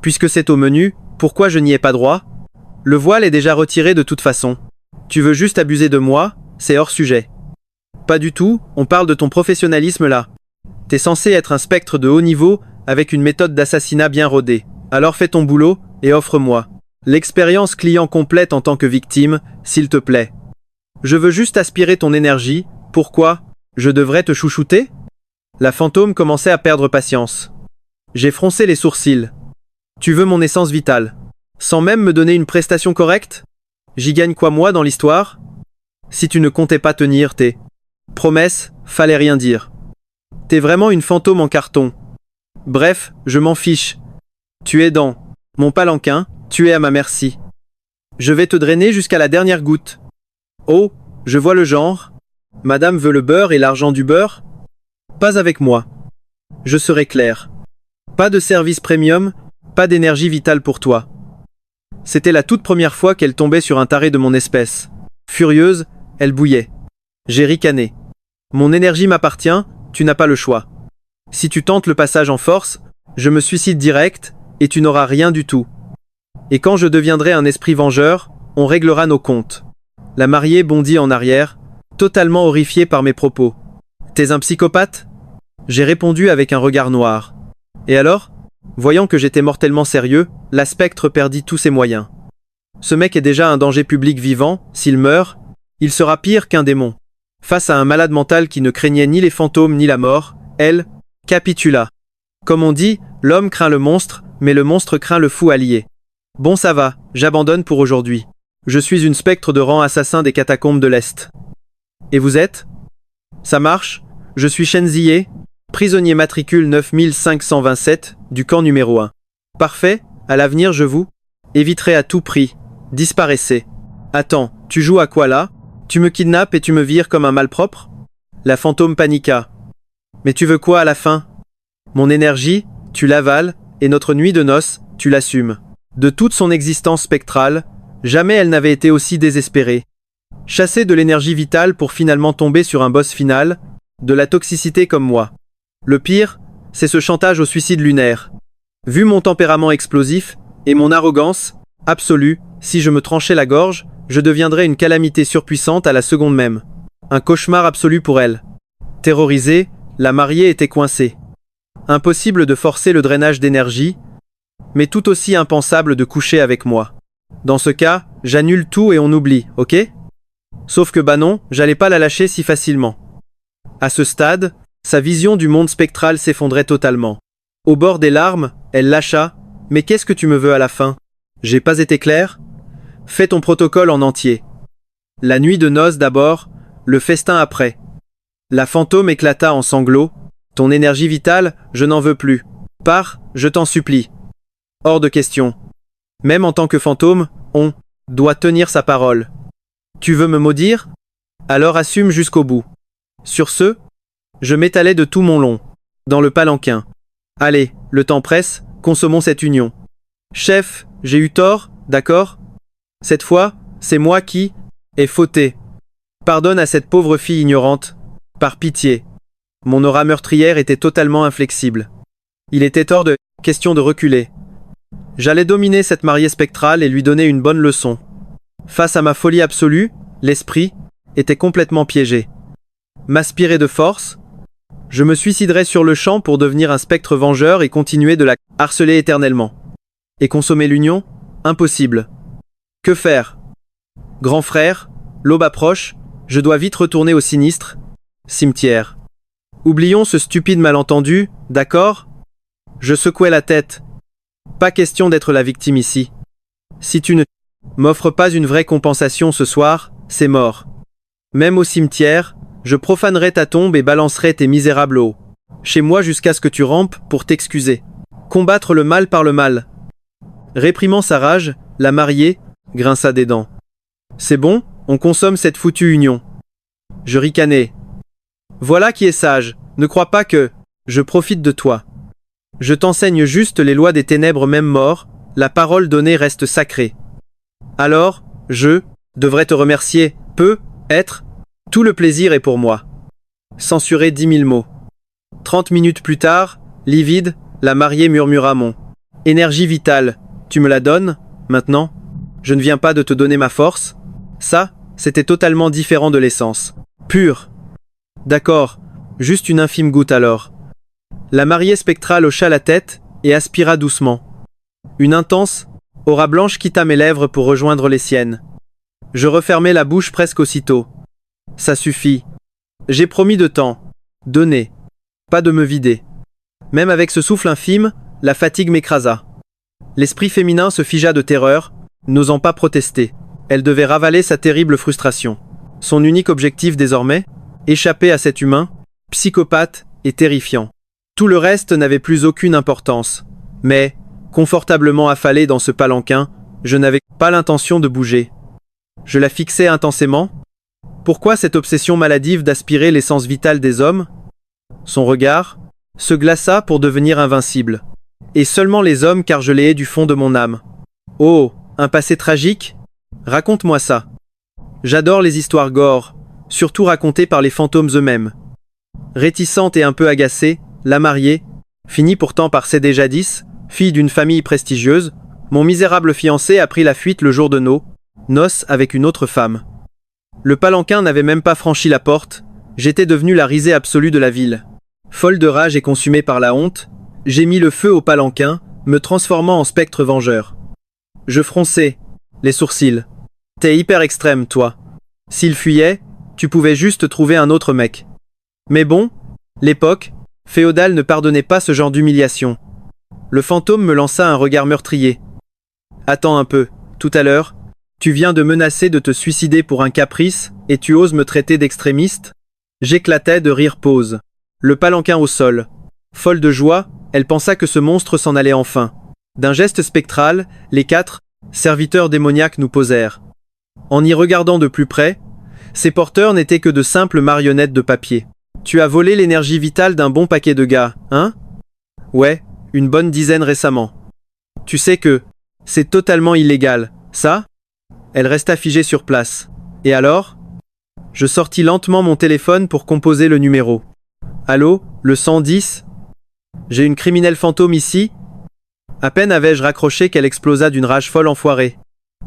Puisque c'est au menu, pourquoi je n'y ai pas droit ? Le voile est déjà retiré de toute façon. Tu veux juste abuser de moi, c'est hors sujet. Pas du tout, on parle de ton professionnalisme là. T'es censé être un spectre de haut niveau avec une méthode d'assassinat bien rodée. Alors fais ton boulot et offre-moi l'expérience client complète en tant que victime, s'il te plaît. Je veux juste aspirer ton énergie, pourquoi ? Je devrais te chouchouter ? La fantôme commençait à perdre patience. J'ai froncé les sourcils. Tu veux mon essence vitale ? Sans même me donner une prestation correcte ? J'y gagne quoi moi dans l'histoire ? Si tu ne comptais pas tenir tes promesses, fallait rien dire. T'es vraiment une fantôme en carton. Bref, je m'en fiche. Tu es dans mon palanquin, tu es à ma merci. Je vais te drainer jusqu'à la dernière goutte. Oh, je vois le genre. Madame veut le beurre et l'argent du beurre ? Pas avec moi. Je serai clair. Pas de service premium, pas d'énergie vitale pour toi. C'était la toute première fois qu'elle tombait sur un taré de mon espèce. Furieuse, elle bouillait. J'ai ricané. Mon énergie m'appartient, tu n'as pas le choix. Si tu tentes le passage en force, je me suicide direct, et tu n'auras rien du tout. Et quand je deviendrai un esprit vengeur, on réglera nos comptes. La mariée bondit en arrière, totalement horrifiée par mes propos. T'es un psychopathe ? J'ai répondu avec un regard noir. Et alors ? Voyant que j'étais mortellement sérieux, la spectre perdit tous ses moyens. Ce mec est déjà un danger public vivant, s'il meurt, il sera pire qu'un démon. Face à un malade mental qui ne craignait ni les fantômes ni la mort, elle capitula. Comme on dit, l'homme craint le monstre, mais le monstre craint le fou allié. Bon ça va, j'abandonne pour aujourd'hui. Je suis une spectre de rang assassin des catacombes de l'Est. Et vous êtes ? Ça marche ? Je suis Shenzié, prisonnier matricule 9527 du camp numéro 1. Parfait, à l'avenir je vous éviterai à tout prix. Disparaissez. Attends, tu joues à quoi là ? Tu me kidnappes et tu me vires comme un malpropre ? La fantôme paniqua. Mais tu veux quoi à la fin ? Mon énergie, tu l'avales, et notre nuit de noces, tu l'assumes. De toute son existence spectrale, jamais elle n'avait été aussi désespérée. Chasser de l'énergie vitale pour finalement tomber sur un boss final, de la toxicité comme moi. Le pire, c'est ce chantage au suicide lunaire. Vu mon tempérament explosif et mon arrogance absolue, si je me tranchais la gorge, je deviendrais une calamité surpuissante à la seconde même. Un cauchemar absolu pour elle. Terrorisée, la mariée était coincée. Impossible de forcer le drainage d'énergie, mais tout aussi impensable de coucher avec moi. Dans ce cas, j'annule tout et on oublie, ok ? Sauf que bah non, j'allais pas la lâcher si facilement. À ce stade, Sa vision du monde spectral s'effondrait totalement. Au bord des larmes, elle lâcha. Mais qu'est-ce que tu me veux à la fin? J'ai pas été clair? Fais ton protocole en entier. La nuit de noces d'abord, le festin après. La fantôme éclata en sanglots. Ton énergie vitale, je n'en veux plus. Pars, je t'en supplie. Hors de question. Même en tant que fantôme, on doit tenir sa parole. Tu veux me maudire? Alors assume jusqu'au bout. Sur ce, je m'étalai de tout mon long, dans le palanquin. Allez, le temps presse, consommons cette union. Chef, j'ai eu tort, d'accord? Cette fois, c'est moi qui ai fauté. Pardonne à cette pauvre fille ignorante. Par pitié. Mon aura meurtrière était totalement inflexible. Il était hors de question de reculer. J'allais dominer cette mariée spectrale et lui donner une bonne leçon. Face à ma folie absolue, l'esprit était complètement piégé. M'aspirer de force, je me suiciderais sur le champ pour devenir un spectre vengeur et continuer de la harceler éternellement. Et consommer l'union? Impossible. Que faire? Grand frère, l'aube approche, je dois vite retourner au sinistre cimetière. Oublions ce stupide malentendu, d'accord? Je secouai la tête. Pas question d'être la victime ici. Si tu ne m'offres pas une vraie compensation ce soir, c'est mort. Même au cimetière, je profanerai ta tombe et balancerai tes misérables os chez moi jusqu'à ce que tu rampes pour t'excuser. Combattre le mal par le mal. Réprimant sa rage, la mariée grinça des dents. C'est bon, on consomme cette foutue union. Je ricanai. Voilà qui est sage, ne crois pas que je profite de toi. Je t'enseigne juste les lois des ténèbres même mort, la parole donnée reste sacrée. Alors, je devrais te remercier, peut-être, tout le plaisir est pour moi. Censurer 10 000 mots. 30 minutes plus tard, livide, la mariée murmura mon énergie vitale. Tu me la donnes, maintenant? Je ne viens pas de te donner ma force. Ça, c'était totalement différent de l'essence. Pure. D'accord, juste une infime goutte alors. La mariée spectrale hocha la tête et aspira doucement. Une intense aura blanche quitta mes lèvres pour rejoindre les siennes. Je refermai la bouche presque aussitôt. Ça suffit. J'ai promis de t'en donner, pas de me vider. Même avec ce souffle infime, la fatigue m'écrasa. L'esprit féminin se figea de terreur, n'osant pas protester. Elle devait ravaler sa terrible frustration. Son unique objectif désormais, échapper à cet humain, psychopathe et terrifiant. Tout le reste n'avait plus aucune importance. Mais, confortablement affalé dans ce palanquin, je n'avais pas l'intention de bouger. Je la fixais intensément. Pourquoi cette obsession maladive d'aspirer l'essence vitale des hommes? Son regard se glaça pour devenir invincible. Et seulement les hommes car je les hais du fond de mon âme. Oh, un passé tragique? Raconte-moi ça. J'adore les histoires gore, surtout racontées par les fantômes eux-mêmes. Réticente et un peu agacée, la mariée finit pourtant par céder jadis, fille d'une famille prestigieuse, mon misérable fiancé a pris la fuite le jour de nos noces avec une autre femme. Le palanquin n'avait même pas franchi la porte, j'étais devenu la risée absolue de la ville. Folle de rage et consumée par la honte, j'ai mis le feu au palanquin, me transformant en spectre vengeur. Je fronçai les sourcils. T'es hyper extrême, toi. S'il fuyait, tu pouvais juste trouver un autre mec. Mais bon, l'époque féodale ne pardonnait pas ce genre d'humiliation. Le fantôme me lança un regard meurtrier. Attends un peu, tout à l'heure, tu viens de menacer de te suicider pour un caprice, et tu oses me traiter d'extrémiste? J'éclatai de rire pause. Le palanquin au sol. Folle de joie, elle pensa que ce monstre s'en allait enfin. D'un geste spectral, les 4 serviteurs démoniaques nous posèrent. En y regardant de plus près, ces porteurs n'étaient que de simples marionnettes de papier. Tu as volé l'énergie vitale d'un bon paquet de gars, hein? Ouais, une bonne dizaine récemment. Tu sais que c'est totalement illégal, ça? Elle resta figée sur place. Et alors? Je sortis lentement mon téléphone pour composer le numéro. Allô, le 110? J'ai une criminelle fantôme ici? À peine avais-je raccroché qu'elle explosa d'une rage folle enfoirée.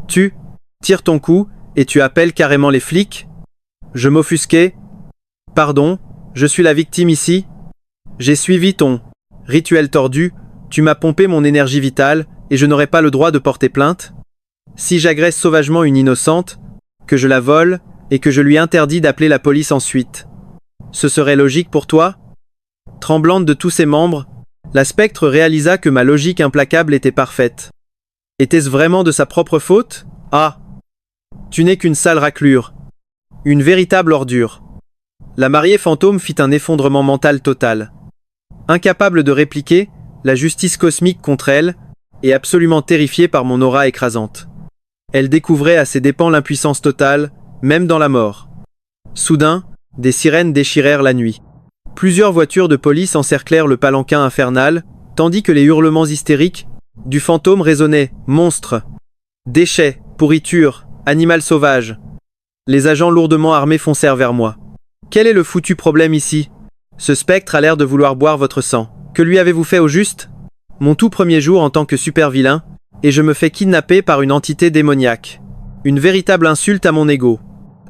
Tu tires ton coup et tu appelles carrément les flics? Je m'offusquai. Pardon, je suis la victime ici? J'ai suivi ton rituel tordu, tu m'as pompé mon énergie vitale et je n'aurai pas le droit de porter plainte? Si j'agresse sauvagement une innocente, que je la vole et que je lui interdis d'appeler la police ensuite, ce serait logique pour toi? Tremblante de tous ses membres, la spectre réalisa que ma logique implacable était parfaite. Était-ce vraiment de sa propre faute? Ah! Tu n'es qu'une sale raclure. Une véritable ordure. La mariée fantôme fit un effondrement mental total. Incapable de répliquer, la justice cosmique contre elle, et absolument terrifiée par mon aura écrasante. Elle découvrait à ses dépens l'impuissance totale, même dans la mort. Soudain, des sirènes déchirèrent la nuit. Plusieurs voitures de police encerclèrent le palanquin infernal, tandis que les hurlements hystériques du fantôme résonnaient « Monstre !»« Déchets !»« Pourriture !»« Animal sauvage !» Les agents lourdement armés foncèrent vers moi. « Quel est le foutu problème ici? Ce spectre a l'air de vouloir boire votre sang. Que lui avez-vous fait au juste? Mon tout premier jour en tant que super-vilain, et je me fais kidnapper par une entité démoniaque. Une véritable insulte à mon ego.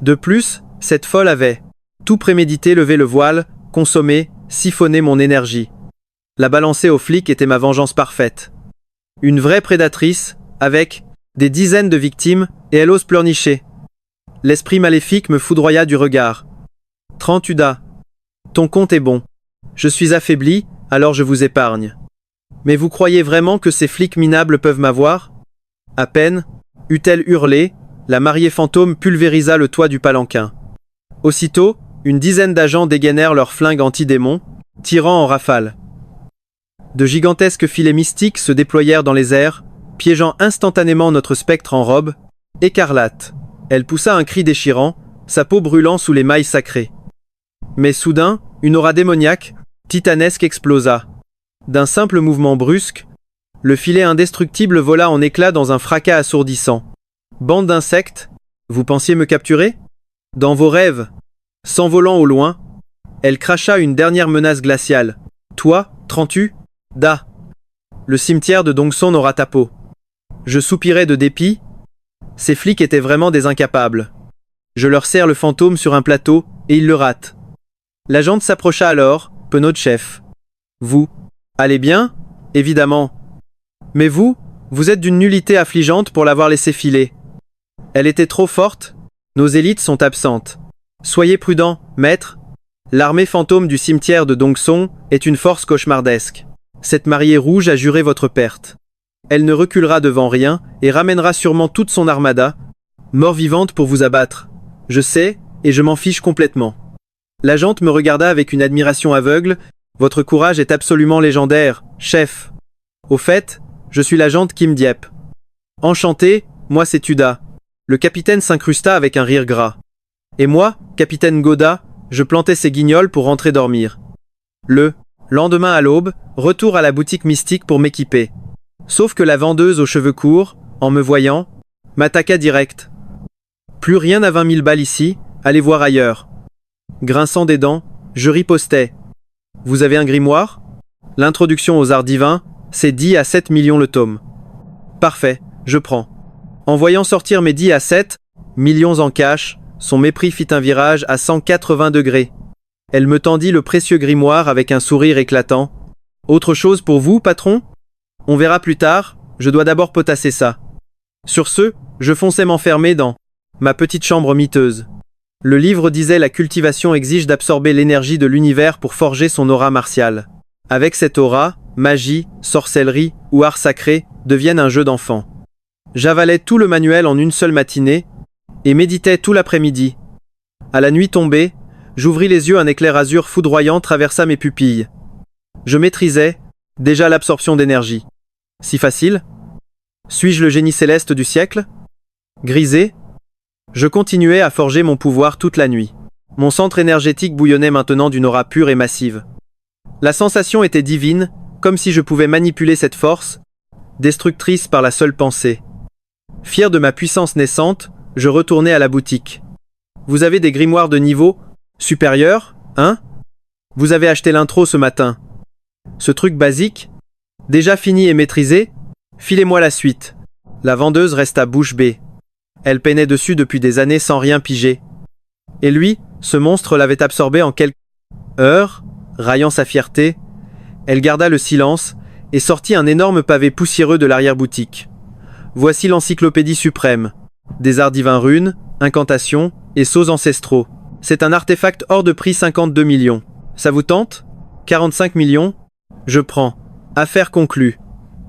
De plus, cette folle avait tout prémédité, levé le voile, consommé, siphonné mon énergie. La balancer aux flics était ma vengeance parfaite. Une vraie prédatrice, avec des dizaines de victimes, et elle ose pleurnicher. L'esprit maléfique me foudroya du regard. « Trantuda, ton compte est bon. Je suis affaibli, alors je vous épargne. Mais vous croyez vraiment que ces flics minables peuvent m'avoir? » À peine eut-elle hurlé, la mariée fantôme pulvérisa le toit du palanquin. Aussitôt, une dizaine d'agents dégainèrent leurs flingues anti-démons, tirant en rafale. De gigantesques filets mystiques se déployèrent dans les airs, piégeant instantanément notre spectre en robe écarlate. Elle poussa un cri déchirant, sa peau brûlant sous les mailles sacrées. Mais soudain, une aura démoniaque, titanesque explosa. D'un simple mouvement brusque, le filet indestructible vola en éclats dans un fracas assourdissant. Bande d'insectes, vous pensiez me capturer? Dans vos rêves, s'envolant au loin, elle cracha une dernière menace glaciale. Toi, Trantu, Da. Le cimetière de Dongson aura ta peau. Je soupirai de dépit. Ces flics étaient vraiment des incapables. Je leur sers le fantôme sur un plateau, et ils le ratent. L'agente s'approcha alors, penaud de chef. Vous allez bien? Évidemment. Mais vous êtes d'une nullité affligeante pour l'avoir laissé filer. Elle était trop forte, nos élites sont absentes. Soyez prudent, maître. L'armée fantôme du cimetière de Dongson est une force cauchemardesque. Cette mariée rouge a juré votre perte. Elle ne reculera devant rien et ramènera sûrement toute son armada, mort-vivante pour vous abattre. Je sais, et je m'en fiche complètement. L'agente me regarda avec une admiration aveugle. Votre courage est absolument légendaire, chef. Au fait, je suis l'agente Kim Diep. Enchanté, moi c'est Tuda. Le capitaine s'incrusta avec un rire gras. Et moi, capitaine Goda, je plantais ses guignols pour rentrer dormir. Le lendemain à l'aube, retour à la boutique mystique pour m'équiper. Sauf que la vendeuse aux cheveux courts, en me voyant, m'attaqua direct. Plus rien à 20 000 balles ici, allez voir ailleurs. Grinçant des dents, je ripostais. Vous avez un grimoire? L'introduction aux arts divins, c'est 10 à 7 millions le tome. Parfait, je prends. En voyant sortir mes 10 à 7 millions en cash, son mépris fit un virage à 180 degrés. Elle me tendit le précieux grimoire avec un sourire éclatant. Autre chose pour vous, patron? On verra plus tard, je dois d'abord potasser ça. Sur ce, je fonçais m'enfermer dans ma petite chambre miteuse. Le livre disait la cultivation exige d'absorber l'énergie de l'univers pour forger son aura martiale. Avec cette aura, magie, sorcellerie ou art sacré deviennent un jeu d'enfant. J'avalais tout le manuel en une seule matinée et méditais tout l'après-midi. À la nuit tombée, j'ouvris les yeux, un éclair azur foudroyant traversa mes pupilles. Je maîtrisais déjà l'absorption d'énergie. Si facile? Suis-je le génie céleste du siècle? Grisé? Je continuais à forger mon pouvoir toute la nuit. Mon centre énergétique bouillonnait maintenant d'une aura pure et massive. La sensation était divine, comme si je pouvais manipuler cette force, destructrice par la seule pensée. Fier de ma puissance naissante, je retournai à la boutique. Vous avez des grimoires de niveau supérieur, hein? Vous avez acheté l'intro ce matin. Ce truc basique, déjà fini et maîtrisé, filez-moi la suite. La vendeuse resta bouche bée. Elle peinait dessus depuis des années sans rien piger. Et lui, ce monstre l'avait absorbé en quelques heures, raillant sa fierté. Elle garda le silence et sortit un énorme pavé poussiéreux de l'arrière-boutique. Voici l'encyclopédie suprême. Des arts divins, runes, incantations et sceaux ancestraux. C'est un artefact hors de prix, 52 millions. Ça vous tente? 45 millions? Je prends. Affaire conclue.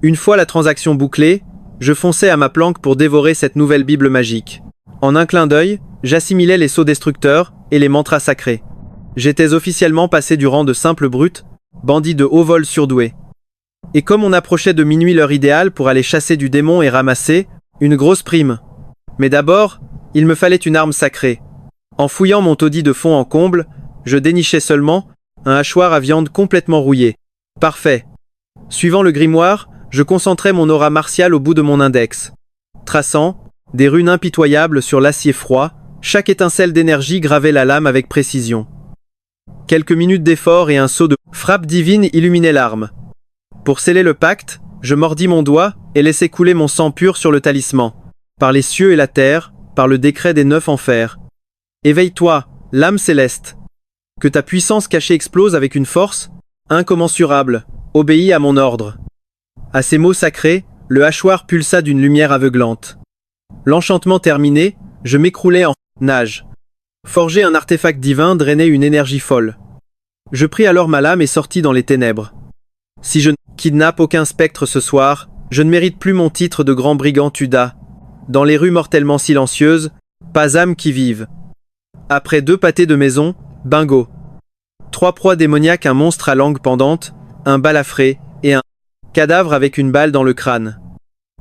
Une fois la transaction bouclée, je fonçais à ma planque pour dévorer cette nouvelle Bible magique. En un clin d'œil, j'assimilais les sceaux destructeurs et les mantras sacrés. J'étais officiellement passé du rang de simple brute, bandit de haut vol surdoué. Et comme on approchait de minuit l'heure idéale pour aller chasser du démon et ramasser une grosse prime. Mais d'abord, il me fallait une arme sacrée. En fouillant mon taudis de fond en comble, je dénichais seulement un hachoir à viande complètement rouillé. Parfait. Suivant le grimoire, je concentrais mon aura martiale au bout de mon index. Traçant des runes impitoyables sur l'acier froid, chaque étincelle d'énergie gravait la lame avec précision. Quelques minutes d'effort et un saut de frappe divine illuminaient l'arme. Pour sceller le pacte, je mordis mon doigt et laissai couler mon sang pur sur le talisman. Par les cieux et la terre, par le décret des 9 enfers. Éveille-toi, l'âme céleste. Que ta puissance cachée explose avec une force incommensurable. Obéis à mon ordre. À ces mots sacrés, le hachoir pulsa d'une lumière aveuglante. L'enchantement terminé, je m'écroulai en nage. Forger un artefact divin drainait une énergie folle. Je pris alors ma lame et sortis dans les ténèbres. Si je ne kidnappe aucun spectre ce soir, je ne mérite plus mon titre de grand brigand Tuda. Dans les rues mortellement silencieuses, pas âme qui vive. Après 2 pâtés de maison, bingo. 3 proies démoniaques, un monstre à langue pendante, un balafré et un cadavre avec une balle dans le crâne.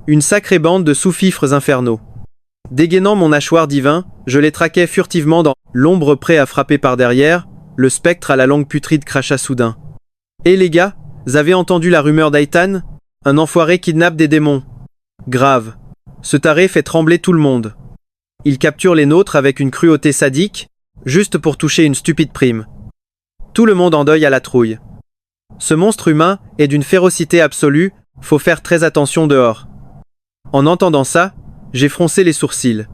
Une sacrée bande de sous-fifres infernaux. Dégainant mon hachoir divin, je les traquais furtivement dans l'ombre prêt à frapper par derrière, le spectre à la langue putride cracha soudain. « Eh les gars, vous avez entendu la rumeur d'Aïtan? Un enfoiré kidnappe des démons. Grave. Ce taré fait trembler tout le monde. Il capture les nôtres avec une cruauté sadique, juste pour toucher une stupide prime. Tout le monde en deuil à la trouille. Ce monstre humain est d'une férocité absolue, faut faire très attention dehors. » En entendant ça, j'ai froncé les sourcils.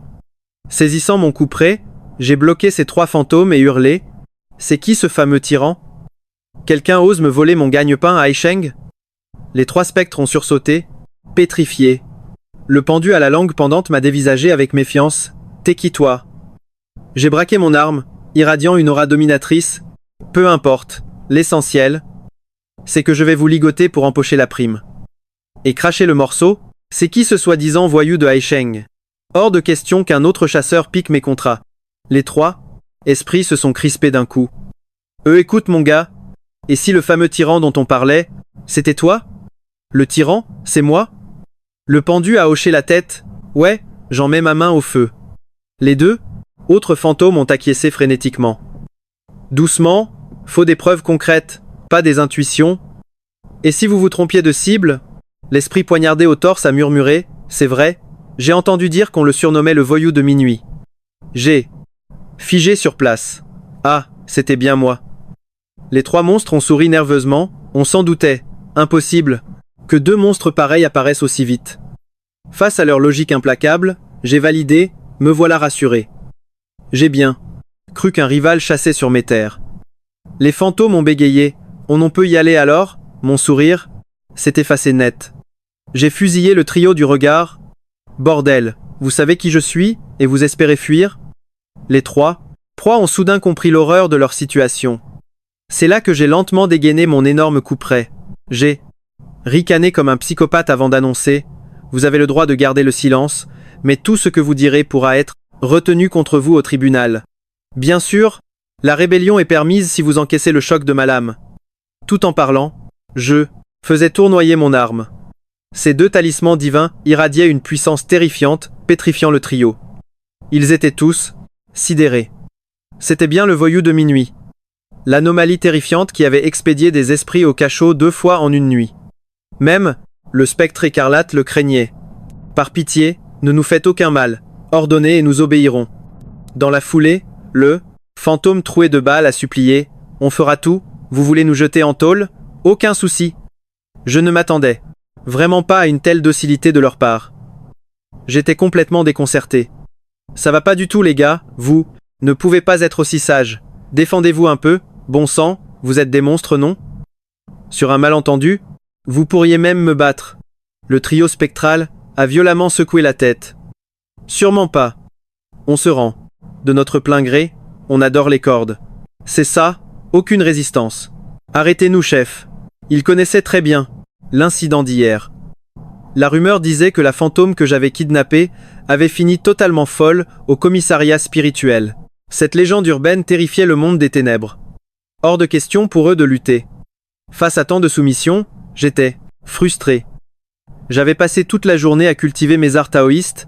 Saisissant mon couperet, j'ai bloqué ces 3 fantômes et hurlé « C'est qui ce fameux tyran? Quelqu'un ose me voler mon gagne-pain à Aisheng ?» Les 3 spectres ont sursauté, pétrifiés. Le pendu à la langue pendante m'a dévisagé avec méfiance. « T'es qui toi ?» J'ai braqué mon arme, irradiant une aura dominatrice. Peu importe, l'essentiel, c'est que je vais vous ligoter pour empocher la prime. Et cracher le morceau. C'est qui ce soi-disant voyou de Aisheng? Hors de question qu'un autre chasseur pique mes contrats. Les 3 esprits se sont crispés d'un coup. Écoute mon gars, et si le fameux tyran dont on parlait, c'était toi? Le tyran, c'est moi? Le pendu a hoché la tête. Ouais, j'en mets ma main au feu. Les 2 autres fantômes ont acquiescé frénétiquement. Doucement, faut des preuves concrètes, pas des intuitions. Et si vous vous trompiez de cible? L'esprit poignardé au torse a murmuré, c'est vrai, j'ai entendu dire qu'on le surnommait le voyou de minuit. J'ai figé sur place. Ah, c'était bien moi. Les 3 monstres ont souri nerveusement, on s'en doutait, impossible, que 2 monstres pareils apparaissent aussi vite. Face à leur logique implacable, j'ai validé, me voilà rassuré. J'ai bien cru qu'un rival chassait sur mes terres. Les fantômes ont bégayé, on peut y aller alors? Mon sourire s'est effacé net. J'ai fusillé le trio du regard. Bordel, vous savez qui je suis, et vous espérez fuir? Les 3 proies ont soudain compris l'horreur de leur situation. C'est là que j'ai lentement dégainé mon énorme couperet. J'ai ricané comme un psychopathe avant d'annoncer « Vous avez le droit de garder le silence, mais tout ce que vous direz pourra être retenu contre vous au tribunal. Bien sûr, la rébellion est permise si vous encaissez le choc de ma lame. » Tout en parlant, je faisais tournoyer mon arme. Ces 2 talismans divins irradiaient une puissance terrifiante, pétrifiant le trio. Ils étaient tous sidérés. C'était bien le voyou de minuit. L'anomalie terrifiante qui avait expédié des esprits au cachot 2 fois en une nuit. Même, le spectre écarlate le craignait. Par pitié, ne nous faites aucun mal, ordonnez et nous obéirons. Dans la foulée, le fantôme troué de balles a supplié « On fera tout, vous voulez nous jeter en tôle? Aucun souci. » Je ne m'attendais vraiment pas à une telle docilité de leur part. J'étais complètement déconcerté. Ça va pas du tout les gars, vous ne pouvez pas être aussi sages. Défendez-vous un peu, bon sang, vous êtes des monstres, non? Sur un malentendu, vous pourriez même me battre. Le trio spectral a violemment secoué la tête. Sûrement pas. On se rend. De notre plein gré, on adore les cordes. C'est ça, aucune résistance. Arrêtez-nous, chef. Il connaissait très bien l'incident d'hier. La rumeur disait que la fantôme que j'avais kidnappée avait fini totalement folle au commissariat spirituel. Cette légende urbaine terrifiait le monde des ténèbres. Hors de question pour eux de lutter. Face à tant de soumission, j'étais frustré. J'avais passé toute la journée à cultiver mes arts taoïstes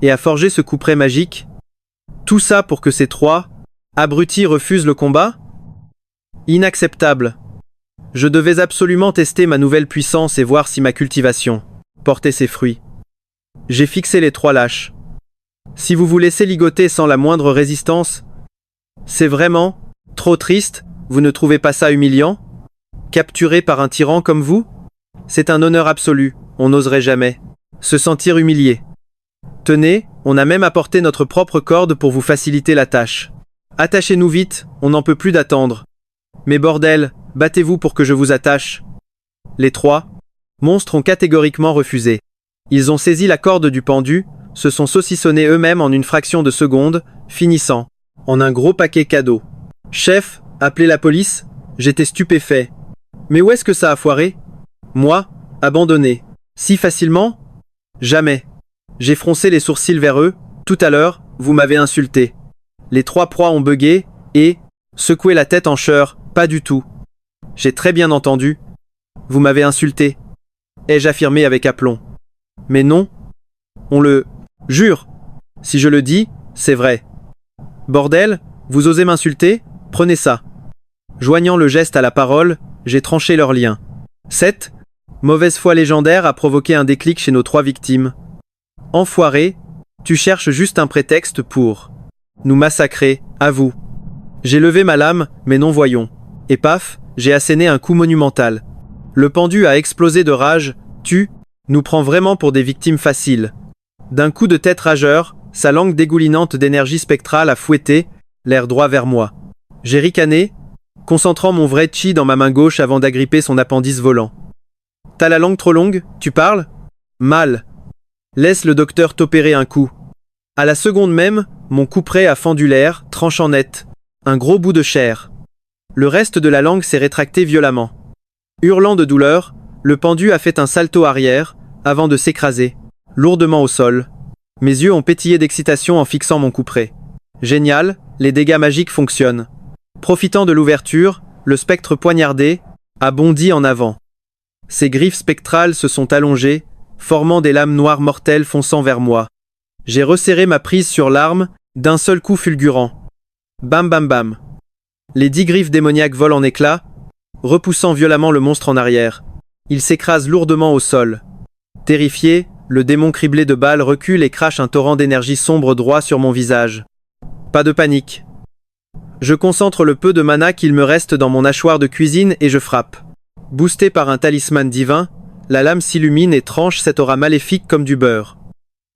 et à forger ce couperet magique. Tout ça pour que ces trois abrutis refusent le combat? Inacceptable. Je devais absolument tester ma nouvelle puissance et voir si ma cultivation portait ses fruits. J'ai fixé les trois lâches. Si vous vous laissez ligoter sans la moindre résistance, c'est vraiment trop triste, vous ne trouvez pas ça humiliant? Capturé par un tyran comme vous? C'est un honneur absolu, on n'oserait jamais se sentir humilié. Tenez, on a même apporté notre propre corde pour vous faciliter la tâche. Attachez-nous vite, on n'en peut plus d'attendre. Mais bordel, battez-vous pour que je vous attache. Les trois monstres ont catégoriquement refusé. Ils ont saisi la corde du pendu, se sont saucissonnés eux-mêmes en une fraction de seconde, finissant en un gros paquet cadeau. Chef, appelez la police? J'étais stupéfait. Mais où est-ce que ça a foiré? Moi, abandonné. Si facilement? Jamais. J'ai froncé les sourcils vers eux. Tout à l'heure, vous m'avez insulté. Les trois proies ont bugué et secoué la tête en chœur. Pas du tout. J'ai très bien entendu. Vous m'avez insulté. Ai-je affirmé avec aplomb. Mais non. On le jure. Si je le dis, c'est vrai. Bordel, vous osez m'insulter? Prenez ça. Joignant le geste à la parole, j'ai tranché leur lien. Cette mauvaise foi légendaire a provoqué un déclic chez nos trois victimes. Enfoiré, tu cherches juste un prétexte pour nous massacrer, à vous. J'ai levé ma lame, mais non voyons. Et paf, j'ai asséné un coup monumental. Le pendu a explosé de rage, nous prend vraiment pour des victimes faciles. D'un coup de tête rageur, sa langue dégoulinante d'énergie spectrale a fouetté, l'air droit vers moi. J'ai ricané, concentrant mon vrai chi dans ma main gauche avant d'agripper son appendice volant. T'as la langue trop longue? Tu parles? Mal. Laisse le docteur t'opérer un coup. À la seconde même, mon couperet a fendu l'air, tranchant net. Un gros bout de chair. Le reste de la langue s'est rétracté violemment. Hurlant de douleur, le pendu a fait un salto arrière, avant de s'écraser, lourdement au sol. Mes yeux ont pétillé d'excitation en fixant mon couperet. Génial, les dégâts magiques fonctionnent. Profitant de l'ouverture, le spectre poignardé a bondi en avant. Ses griffes spectrales se sont allongées, formant des lames noires mortelles fonçant vers moi. J'ai resserré ma prise sur l'arme, d'un seul coup fulgurant. Bam bam bam. Les 10 griffes démoniaques volent en éclats, repoussant violemment le monstre en arrière. Il s'écrase lourdement au sol. Terrifié, le démon criblé de balles recule et crache un torrent d'énergie sombre droit sur mon visage. Pas de panique. Je concentre le peu de mana qu'il me reste dans mon hachoir de cuisine et je frappe. Boosté par un talisman divin, la lame s'illumine et tranche cette aura maléfique comme du beurre.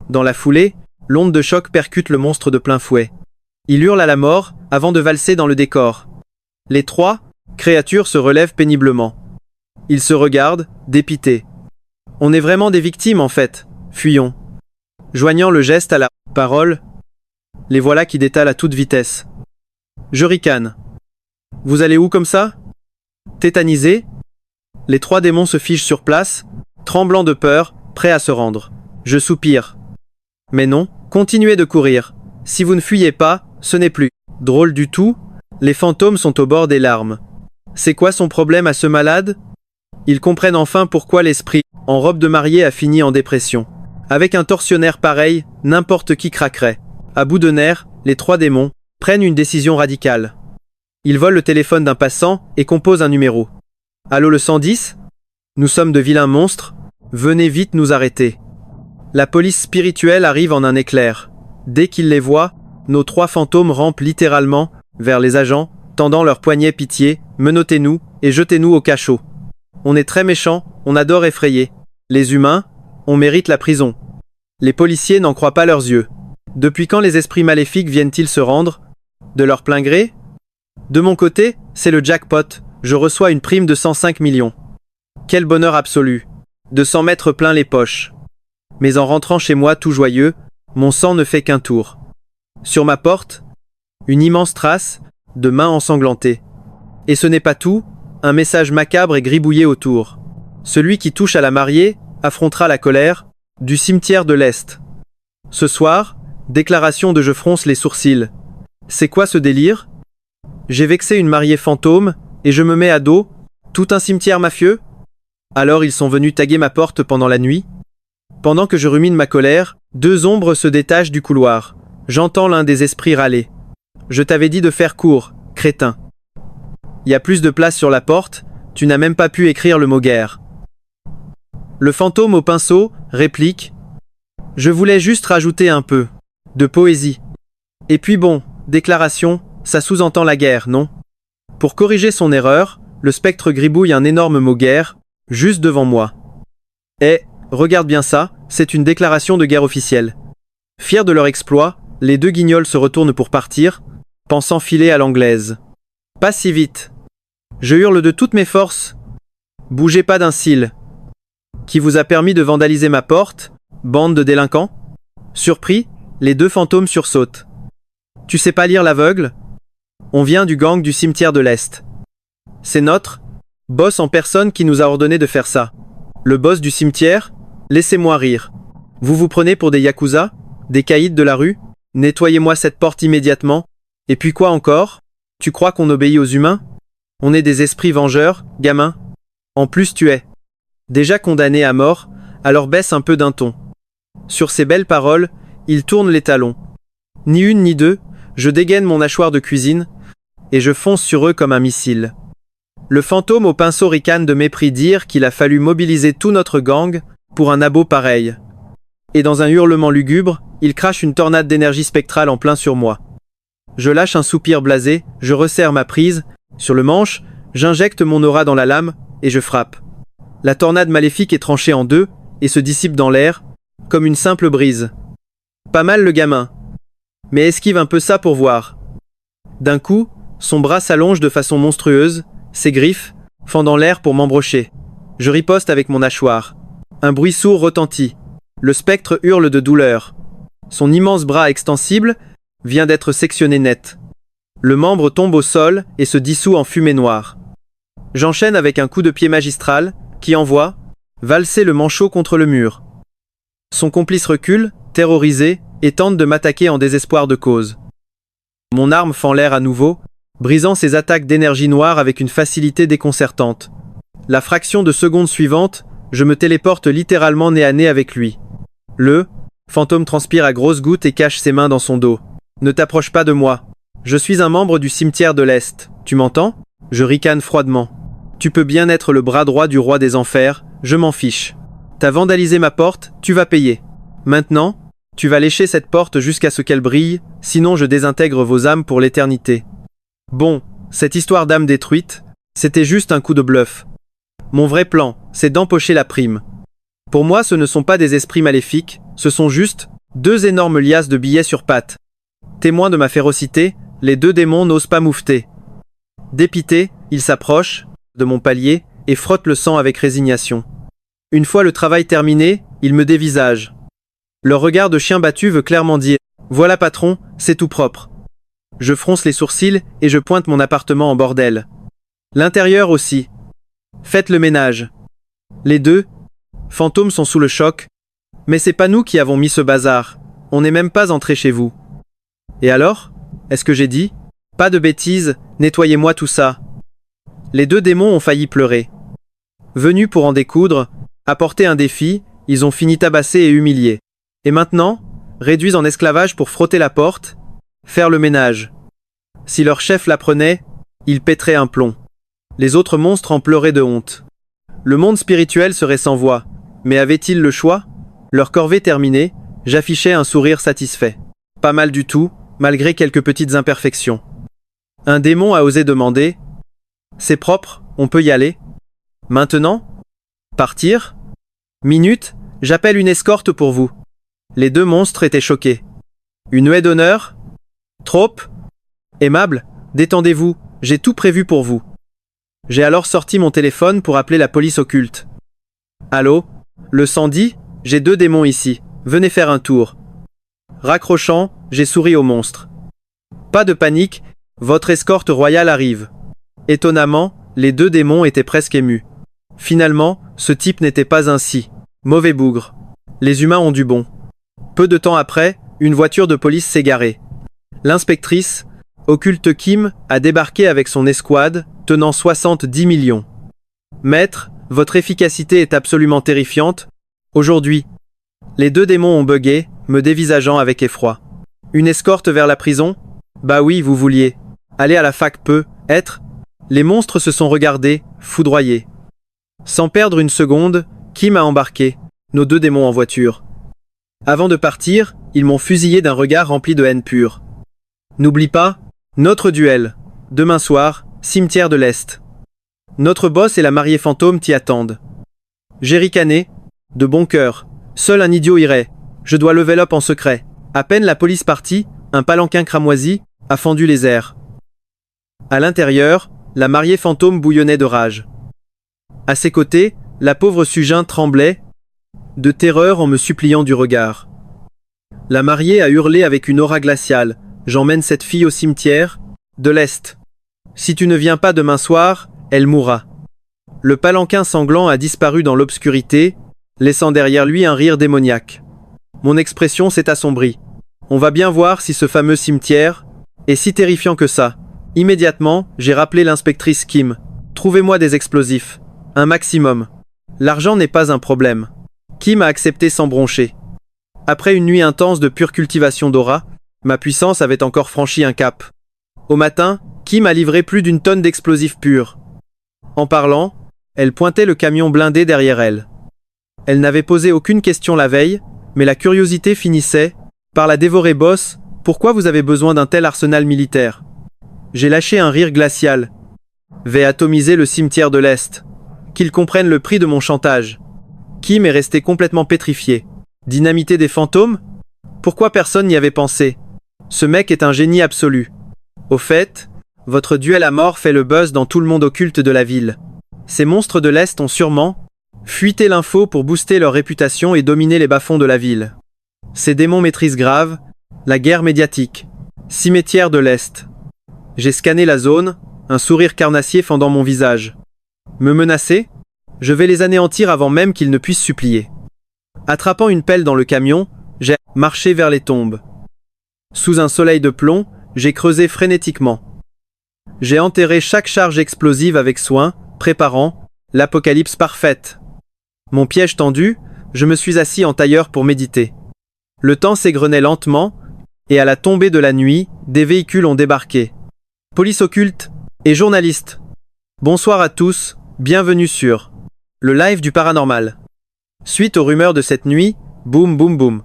Dans la foulée, l'onde de choc percute le monstre de plein fouet. Il hurle à la mort avant de valser dans le décor. Les trois créatures se relèvent péniblement. Ils se regardent, dépités. On est vraiment des victimes en fait. Fuyons. Joignant le geste à la parole, les voilà qui détalent à toute vitesse. Je ricane. Vous allez où comme ça? Tétanisés, les trois démons se figent sur place, tremblants de peur, prêts à se rendre. Je soupire. Mais non, continuez de courir. Si vous ne fuyez pas, ce n'est plus drôle du tout. Les fantômes sont au bord des larmes. C'est quoi son problème à ce malade? Ils comprennent enfin pourquoi l'esprit, en robe de mariée, a fini en dépression. Avec un tortionnaire pareil, n'importe qui craquerait. À bout de nerfs, les trois démons prennent une décision radicale. Ils volent le téléphone d'un passant et composent un numéro. Allô le 110? Nous sommes de vilains monstres, venez vite nous arrêter. La police spirituelle arrive en un éclair. Dès qu'ils les voient, nos trois fantômes rampent littéralement vers les agents, tendant leurs poignets pitié, menottez-nous et jetez-nous au cachot. On est très méchants, on adore effrayer. Les humains, on mérite la prison. Les policiers n'en croient pas leurs yeux. Depuis quand les esprits maléfiques viennent-ils se rendre? De leur plein gré? De mon côté, c'est le jackpot, je reçois une prime de 105 millions. Quel bonheur absolu, de s'en mettre plein les poches. Mais en rentrant chez moi tout joyeux, mon sang ne fait qu'un tour. Sur ma porte, une immense trace de main ensanglantée. Et ce n'est pas tout, un message macabre est gribouillé autour. Celui qui touche à la mariée affrontera la colère du cimetière de l'Est. Ce soir, déclaration de je fronce les sourcils. C'est quoi ce délire? J'ai vexé une mariée fantôme et je me mets à dos tout un cimetière mafieux? Alors ils sont venus taguer ma porte pendant la nuit? Pendant que je rumine ma colère, deux ombres se détachent du couloir. J'entends l'un des esprits râler. Je t'avais dit de faire court, crétin. Y a plus de place sur la porte, tu n'as même pas pu écrire le mot guerre. Le fantôme au pinceau réplique. Je voulais juste rajouter un peu de poésie. Et puis bon, déclaration, ça sous-entend la guerre, non? Pour corriger son erreur, le spectre gribouille un énorme mot guerre, juste devant moi. Eh, regarde bien ça, c'est une déclaration de guerre officielle. Fiers de leur exploit, les deux guignols se retournent pour partir, pensant filer à l'anglaise. Pas si vite. Je hurle de toutes mes forces. Bougez pas d'un cil. Qui vous a permis de vandaliser ma porte, bande de délinquants? Surpris, les deux fantômes sursautent. Tu sais pas lire l'aveugle? On vient du gang du cimetière de l'Est. C'est notre boss en personne qui nous a ordonné de faire ça. Le boss du cimetière? Laissez-moi rire. Vous vous prenez pour des yakuza? Des caïds de la rue? Nettoyez-moi cette porte immédiatement. Et puis quoi encore? Tu crois qu'on obéit aux humains? On est des esprits vengeurs, gamin. En plus tu es déjà condamné à mort, alors baisse un peu d'un ton. Sur ces belles paroles, il tourne les talons. Ni une ni deux, je dégaine mon hachoir de cuisine, et je fonce sur eux comme un missile. Le fantôme au pinceau ricane de mépris dire qu'il a fallu mobiliser tout notre gang pour un abo pareil. Et dans un hurlement lugubre, il crache une tornade d'énergie spectrale en plein sur moi. Je lâche un soupir blasé, je resserre ma prise, sur le manche, j'injecte mon aura dans la lame, et je frappe. La tornade maléfique est tranchée en deux, et se dissipe dans l'air, comme une simple brise. Pas mal le gamin. Mais esquive un peu ça pour voir. D'un coup, son bras s'allonge de façon monstrueuse, ses griffes, fendant l'air pour m'embrocher. Je riposte avec mon hachoir. Un bruit sourd retentit. Le spectre hurle de douleur. Son immense bras extensible vient d'être sectionné net. Le membre tombe au sol et se dissout en fumée noire. J'enchaîne avec un coup de pied magistral qui envoie valser le manchot contre le mur. Son complice recule, terrorisé, et tente de m'attaquer en désespoir de cause. Mon arme fend l'air à nouveau, brisant ses attaques d'énergie noire avec une facilité déconcertante. La fraction de seconde suivante, je me téléporte littéralement nez à nez avec lui. Le fantôme transpire à grosses gouttes et cache ses mains dans son dos. Ne t'approche pas de moi. Je suis un membre du cimetière de l'Est. Tu m'entends? Je ricane froidement. Tu peux bien être le bras droit du roi des enfers, je m'en fiche. T'as vandalisé ma porte, tu vas payer. Maintenant, tu vas lécher cette porte jusqu'à ce qu'elle brille, sinon je désintègre vos âmes pour l'éternité. Bon, cette histoire d'âme détruite, c'était juste un coup de bluff. Mon vrai plan, c'est d'empocher la prime. Pour moi, ce ne sont pas des esprits maléfiques, ce sont juste deux énormes liasses de billets sur pattes. Témoins de ma férocité, les deux démons n'osent pas moufter. Dépités, ils s'approchent de mon palier et frottent le sang avec résignation. Une fois le travail terminé, ils me dévisagent. Leur regard de chien battu veut clairement dire « Voilà patron, c'est tout propre ». Je fronce les sourcils et je pointe mon appartement en bordel. L'intérieur aussi. Faites le ménage. Les deux fantômes sont sous le choc. Mais c'est pas nous qui avons mis ce bazar. On n'est même pas entré chez vous. Et alors? Est-ce que j'ai dit? Pas de bêtises, nettoyez-moi tout ça. Les deux démons ont failli pleurer. Venus pour en découdre, apporter un défi, ils ont fini tabassés et humiliés. Et maintenant, réduits en esclavage pour frotter la porte, faire le ménage. Si leur chef l'apprenait, il pèterait un plomb. Les autres monstres en pleuraient de honte. Le monde spirituel serait sans voix, mais avait-il le choix? Leur corvée terminée, j'affichais un sourire satisfait. Pas mal du tout, malgré quelques petites imperfections. Un démon a osé demander « C'est propre, on peut y aller ?» Maintenant? Partir? Minute, j'appelle une escorte pour vous. Les deux monstres étaient choqués. Une haie d'honneur? Trop? Aimable, détendez-vous, j'ai tout prévu pour vous. J'ai alors sorti mon téléphone pour appeler la police occulte. Allô? Le 110? J'ai deux démons ici, venez faire un tour. Raccrochant, j'ai souri au monstre. Pas de panique, votre escorte royale arrive. Étonnamment, Les deux démons étaient presque émus. Finalement, ce type n'était pas ainsi. Mauvais bougre. Les humains ont du bon. Peu de temps après, une voiture de police s'est garée. L'inspectrice, Occulte Kim, a débarqué avec son escouade, tenant 70 millions. Maître, votre efficacité est absolument terrifiante. Aujourd'hui, les deux démons ont bugué, me dévisageant avec effroi. Une escorte vers la prison? Bah oui, vous vouliez. Aller à la fac peut être. Les monstres se sont regardés, foudroyés. Sans perdre une seconde, Kim a embarqué nos deux démons en voiture. Avant de partir, ils m'ont fusillé d'un regard rempli de haine pure. N'oublie pas, notre duel. Demain soir, cimetière de l'Est. Notre boss et la mariée fantôme t'y attendent. J'ai ricané. De bon cœur. Seul un idiot irait. Je dois level up en secret. À peine la police partie, un palanquin cramoisi a fendu les airs. À l'intérieur, la mariée fantôme bouillonnait de rage. À ses côtés, la pauvre Sujin tremblait de terreur en me suppliant du regard. La mariée a hurlé avec une aura glaciale. J'emmène cette fille au cimetière de l'Est. Si tu ne viens pas demain soir, elle mourra. Le palanquin sanglant a disparu dans l'obscurité, laissant derrière lui un rire démoniaque. Mon expression s'est assombrie. On va bien voir si ce fameux cimetière est si terrifiant que ça. Immédiatement, j'ai rappelé l'inspectrice Kim. Trouvez-moi des explosifs. Un maximum. L'argent n'est pas un problème. Kim a accepté sans broncher. Après une nuit intense de pure cultivation d'aura, ma puissance avait encore franchi un cap. Au matin, Kim a livré plus d'1 tonne d'explosifs purs. En parlant, elle pointait le camion blindé derrière elle. Elle n'avait posé aucune question la veille, mais la curiosité finissait par la dévorer. Boss, pourquoi vous avez besoin d'un tel arsenal militaire? J'ai lâché un rire glacial. Vais atomiser le cimetière de l'Est. Qu'ils comprennent le prix de mon chantage. Kim est resté complètement pétrifié. Dynamiter des fantômes? Pourquoi personne n'y avait pensé? Ce mec est un génie absolu. Au fait, votre duel à mort fait le buzz dans tout le monde occulte de la ville. Ces monstres de l'Est ont sûrement fuité l'info pour booster leur réputation et dominer les bas-fonds de la ville. Ces démons maîtrisent grave la guerre médiatique. Cimetière de l'Est. J'ai scanné la zone, un sourire carnassier fendant mon visage. Me menacer? Je vais les anéantir avant même qu'ils ne puissent supplier. Attrapant une pelle dans le camion, j'ai marché vers les tombes. Sous un soleil de plomb, j'ai creusé frénétiquement. J'ai enterré chaque charge explosive avec soin, préparant l'apocalypse parfaite. Mon piège tendu, je me suis assis en tailleur pour méditer. Le temps s'égrenait lentement, et à la tombée de la nuit, des véhicules ont débarqué. Police occulte et journalistes. Bonsoir à tous, bienvenue sur le live du paranormal. Suite aux rumeurs de cette nuit, boum boum boum.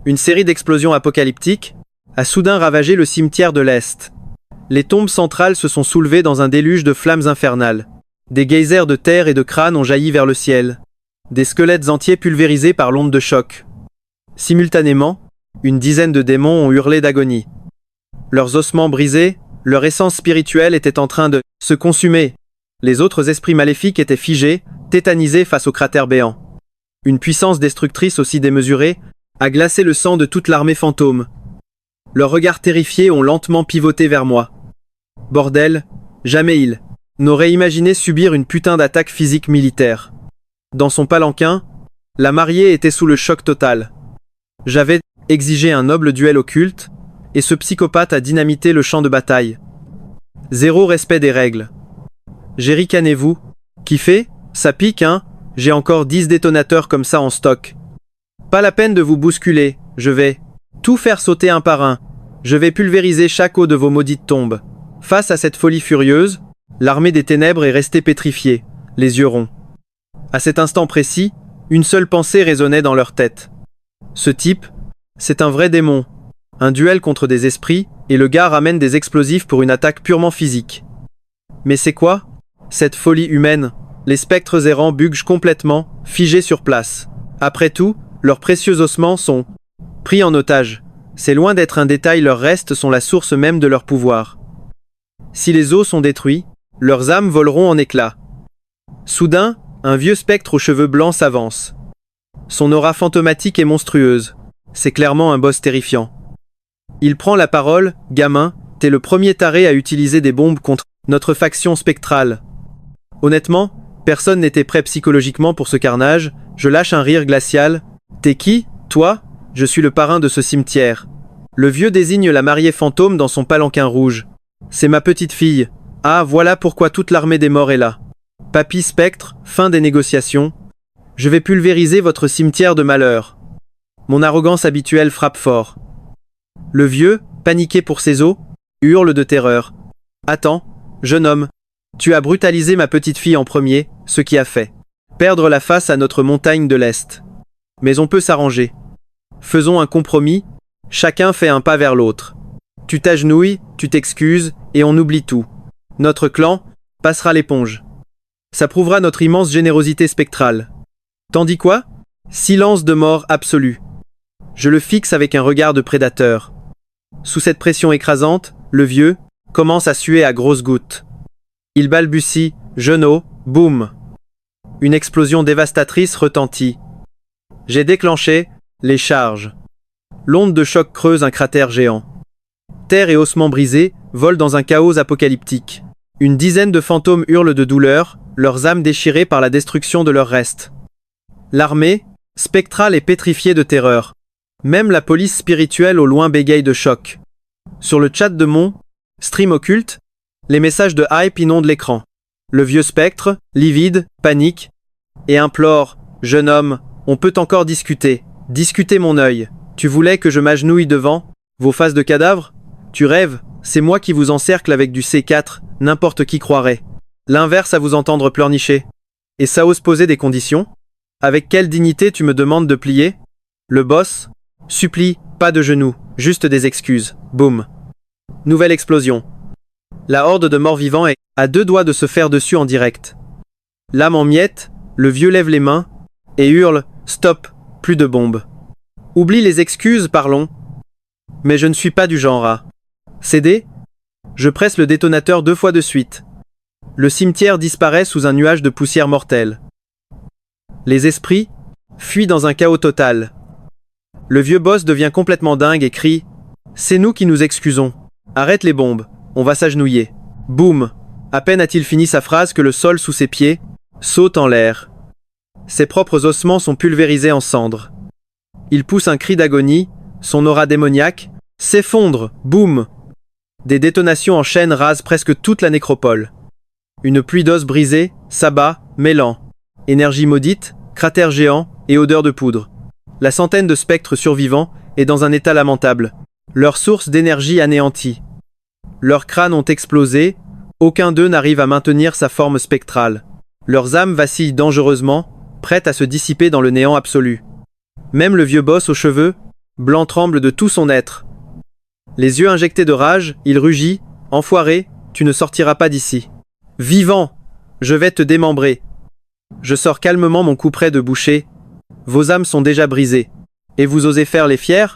Une série d'explosions apocalyptiques a soudain ravagé le cimetière de l'Est. Les tombes centrales se sont soulevées dans un déluge de flammes infernales. Des geysers de terre et de crânes ont jailli vers le ciel. Des squelettes entiers pulvérisés par l'onde de choc. Simultanément, une dizaine de démons ont hurlé d'agonie. Leurs ossements brisés, leur essence spirituelle était en train de se consumer. Les autres esprits maléfiques étaient figés, tétanisés face au cratère béant. Une puissance destructrice aussi démesurée a glacé le sang de toute l'armée fantôme. Leurs regards terrifiés ont lentement pivoté vers moi. Bordel, jamais ils n'auraient imaginé subir une putain d'attaque physique militaire. Dans son palanquin, la mariée était sous le choc total. J'avais exigé un noble duel occulte, et ce psychopathe a dynamité le champ de bataille. Zéro respect des règles. J'ai ricané. Vous kiffez? Ça pique, hein? J'ai encore 10 détonateurs comme ça en stock. Pas la peine de vous bousculer, je vais tout faire sauter un par un. Je vais pulvériser chaque eau de vos maudites tombes. Face à cette folie furieuse, l'armée des ténèbres est restée pétrifiée, les yeux ronds. À cet instant précis, une seule pensée résonnait dans leur tête. Ce type, c'est un vrai démon. Un duel contre des esprits, et le gars ramène des explosifs pour une attaque purement physique. Mais c'est quoi cette folie humaine? Les spectres errants bugent complètement, figés sur place. Après tout, leurs précieux ossements sont pris en otage. C'est loin d'être un détail, leurs restes sont la source même de leur pouvoir. Si les os sont détruits, leurs âmes voleront en éclats. Soudain, un vieux spectre aux cheveux blancs s'avance. Son aura fantomatique est monstrueuse. C'est clairement un boss terrifiant. Il prend la parole. Gamin, t'es le premier taré à utiliser des bombes contre notre faction spectrale. Honnêtement, personne n'était prêt psychologiquement pour ce carnage. Je lâche un rire glacial. T'es qui, toi? Je suis le parrain de ce cimetière. Le vieux désigne la mariée fantôme dans son palanquin rouge. C'est ma petite fille. Ah, voilà pourquoi toute l'armée des morts est là. Papy Spectre, fin des négociations. Je vais pulvériser votre cimetière de malheur. Mon arrogance habituelle frappe fort. Le vieux, paniqué pour ses os, hurle de terreur. Attends, jeune homme. Tu as brutalisé ma petite fille en premier, ce qui a fait perdre la face à notre montagne de l'Est. Mais on peut s'arranger. Faisons un compromis, chacun fait un pas vers l'autre. Tu t'agenouilles, tu t'excuses, et on oublie tout. Notre clan passera l'éponge. Ça prouvera notre immense générosité spectrale. Tandis quoi? Silence de mort absolu. Je le fixe avec un regard de prédateur. Sous cette pression écrasante, le vieux commence à suer à grosses gouttes. Il balbutie, genou, boum. Une explosion dévastatrice retentit. J'ai déclenché les charges. L'onde de choc creuse un cratère géant. Terre et ossements brisés volent dans un chaos apocalyptique. Une dizaine de fantômes hurlent de douleur, leurs âmes déchirées par la destruction de leurs restes. L'armée, spectrale et pétrifiée de terreur. Même la police spirituelle au loin bégaye de choc. Sur le chat de mon stream occulte, les messages de hype inondent l'écran. Le vieux spectre, livide, panique, et implore « Jeune homme, on peut encore discuter. Discuter mon œil. Tu voulais que je m'agenouille devant vos faces de cadavres? Tu rêves, c'est moi qui vous encercle avec du C4, n'importe qui croirait. L'inverse à vous entendre pleurnicher. Et ça ose poser des conditions? Avec quelle dignité tu me demandes de plier? Le boss supplie, pas de genoux, juste des excuses. Boum. Nouvelle explosion. La horde de morts-vivants est à deux doigts de se faire dessus en direct. L'âme en miettes, le vieux lève les mains et hurle « Stop, plus de bombes. » Oublie les excuses, parlons. Mais je ne suis pas du genre à céder. Je presse le détonateur 2 fois de suite. Le cimetière disparaît sous un nuage de poussière mortelle. Les esprits fuient dans un chaos total. Le vieux boss devient complètement dingue et crie « C'est nous qui nous excusons. Arrête les bombes, on va s'agenouiller. » Boum. À peine a-t-il fini sa phrase que le sol sous ses pieds saute en l'air. Ses propres ossements sont pulvérisés en cendres. Il pousse un cri d'agonie, son aura démoniaque s'effondre, boum. Des détonations en chaîne rasent presque toute la nécropole. Une pluie d'os brisés s'abat, mêlant énergie maudite, cratère géant et odeur de poudre. La centaine de spectres survivants est dans un état lamentable. Leur source d'énergie anéantie. Leurs crânes ont explosé, aucun d'eux n'arrive à maintenir sa forme spectrale. Leurs âmes vacillent dangereusement, prêtes à se dissiper dans le néant absolu. Même le vieux boss aux cheveux blancs tremble de tout son être. Les yeux injectés de rage, il rugit « Enfoiré, tu ne sortiras pas d'ici. Vivant, je vais te démembrer. » Je sors calmement mon couperet de boucher. Vos âmes sont déjà brisées. Et vous osez faire les fiers?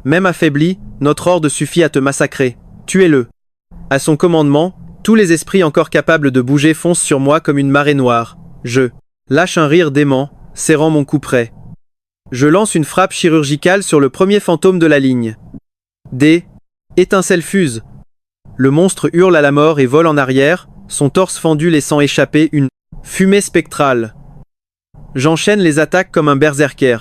Même affaibli, notre horde suffit à te massacrer. Tuez-le. À son commandement, tous les esprits encore capables de bouger foncent sur moi comme une marée noire. Je lâche un rire dément, serrant mon couperet. Je lance une frappe chirurgicale sur le premier fantôme de la ligne. Des étincelles fusent. Le monstre hurle à la mort et vole en arrière, son torse fendu laissant échapper une fumée spectrale. J'enchaîne les attaques comme un berserker.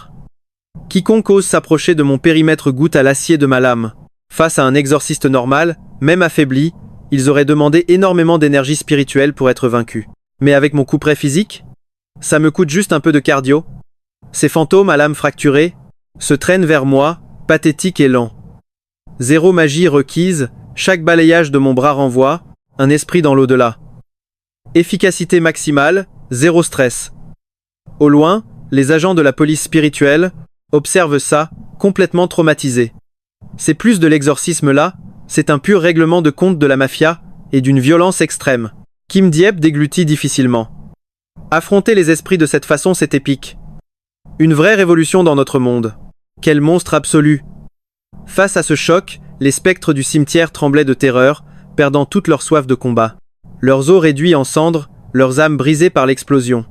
Quiconque ose s'approcher de mon périmètre goûte à l'acier de ma lame. Face à un exorciste normal, même affaibli, ils auraient demandé énormément d'énergie spirituelle pour être vaincus. Mais avec mon couperet physique, ça me coûte juste un peu de cardio. Ces fantômes à l'âme fracturée se traînent vers moi, pathétiques et lents. Zéro magie requise, chaque balayage de mon bras renvoie un esprit dans l'au-delà. Efficacité maximale, zéro stress. Au loin, les agents de la police spirituelle observent ça, complètement traumatisés. C'est plus de l'exorcisme là, c'est un pur règlement de compte de la mafia et d'une violence extrême. Kim Diep déglutit difficilement. Affronter les esprits de cette façon, c'est épique. Une vraie révolution dans notre monde. Quel monstre absolu! Face à ce choc, les spectres du cimetière tremblaient de terreur, perdant toute leur soif de combat. Leurs os réduits en cendres, leurs âmes brisées par l'explosion.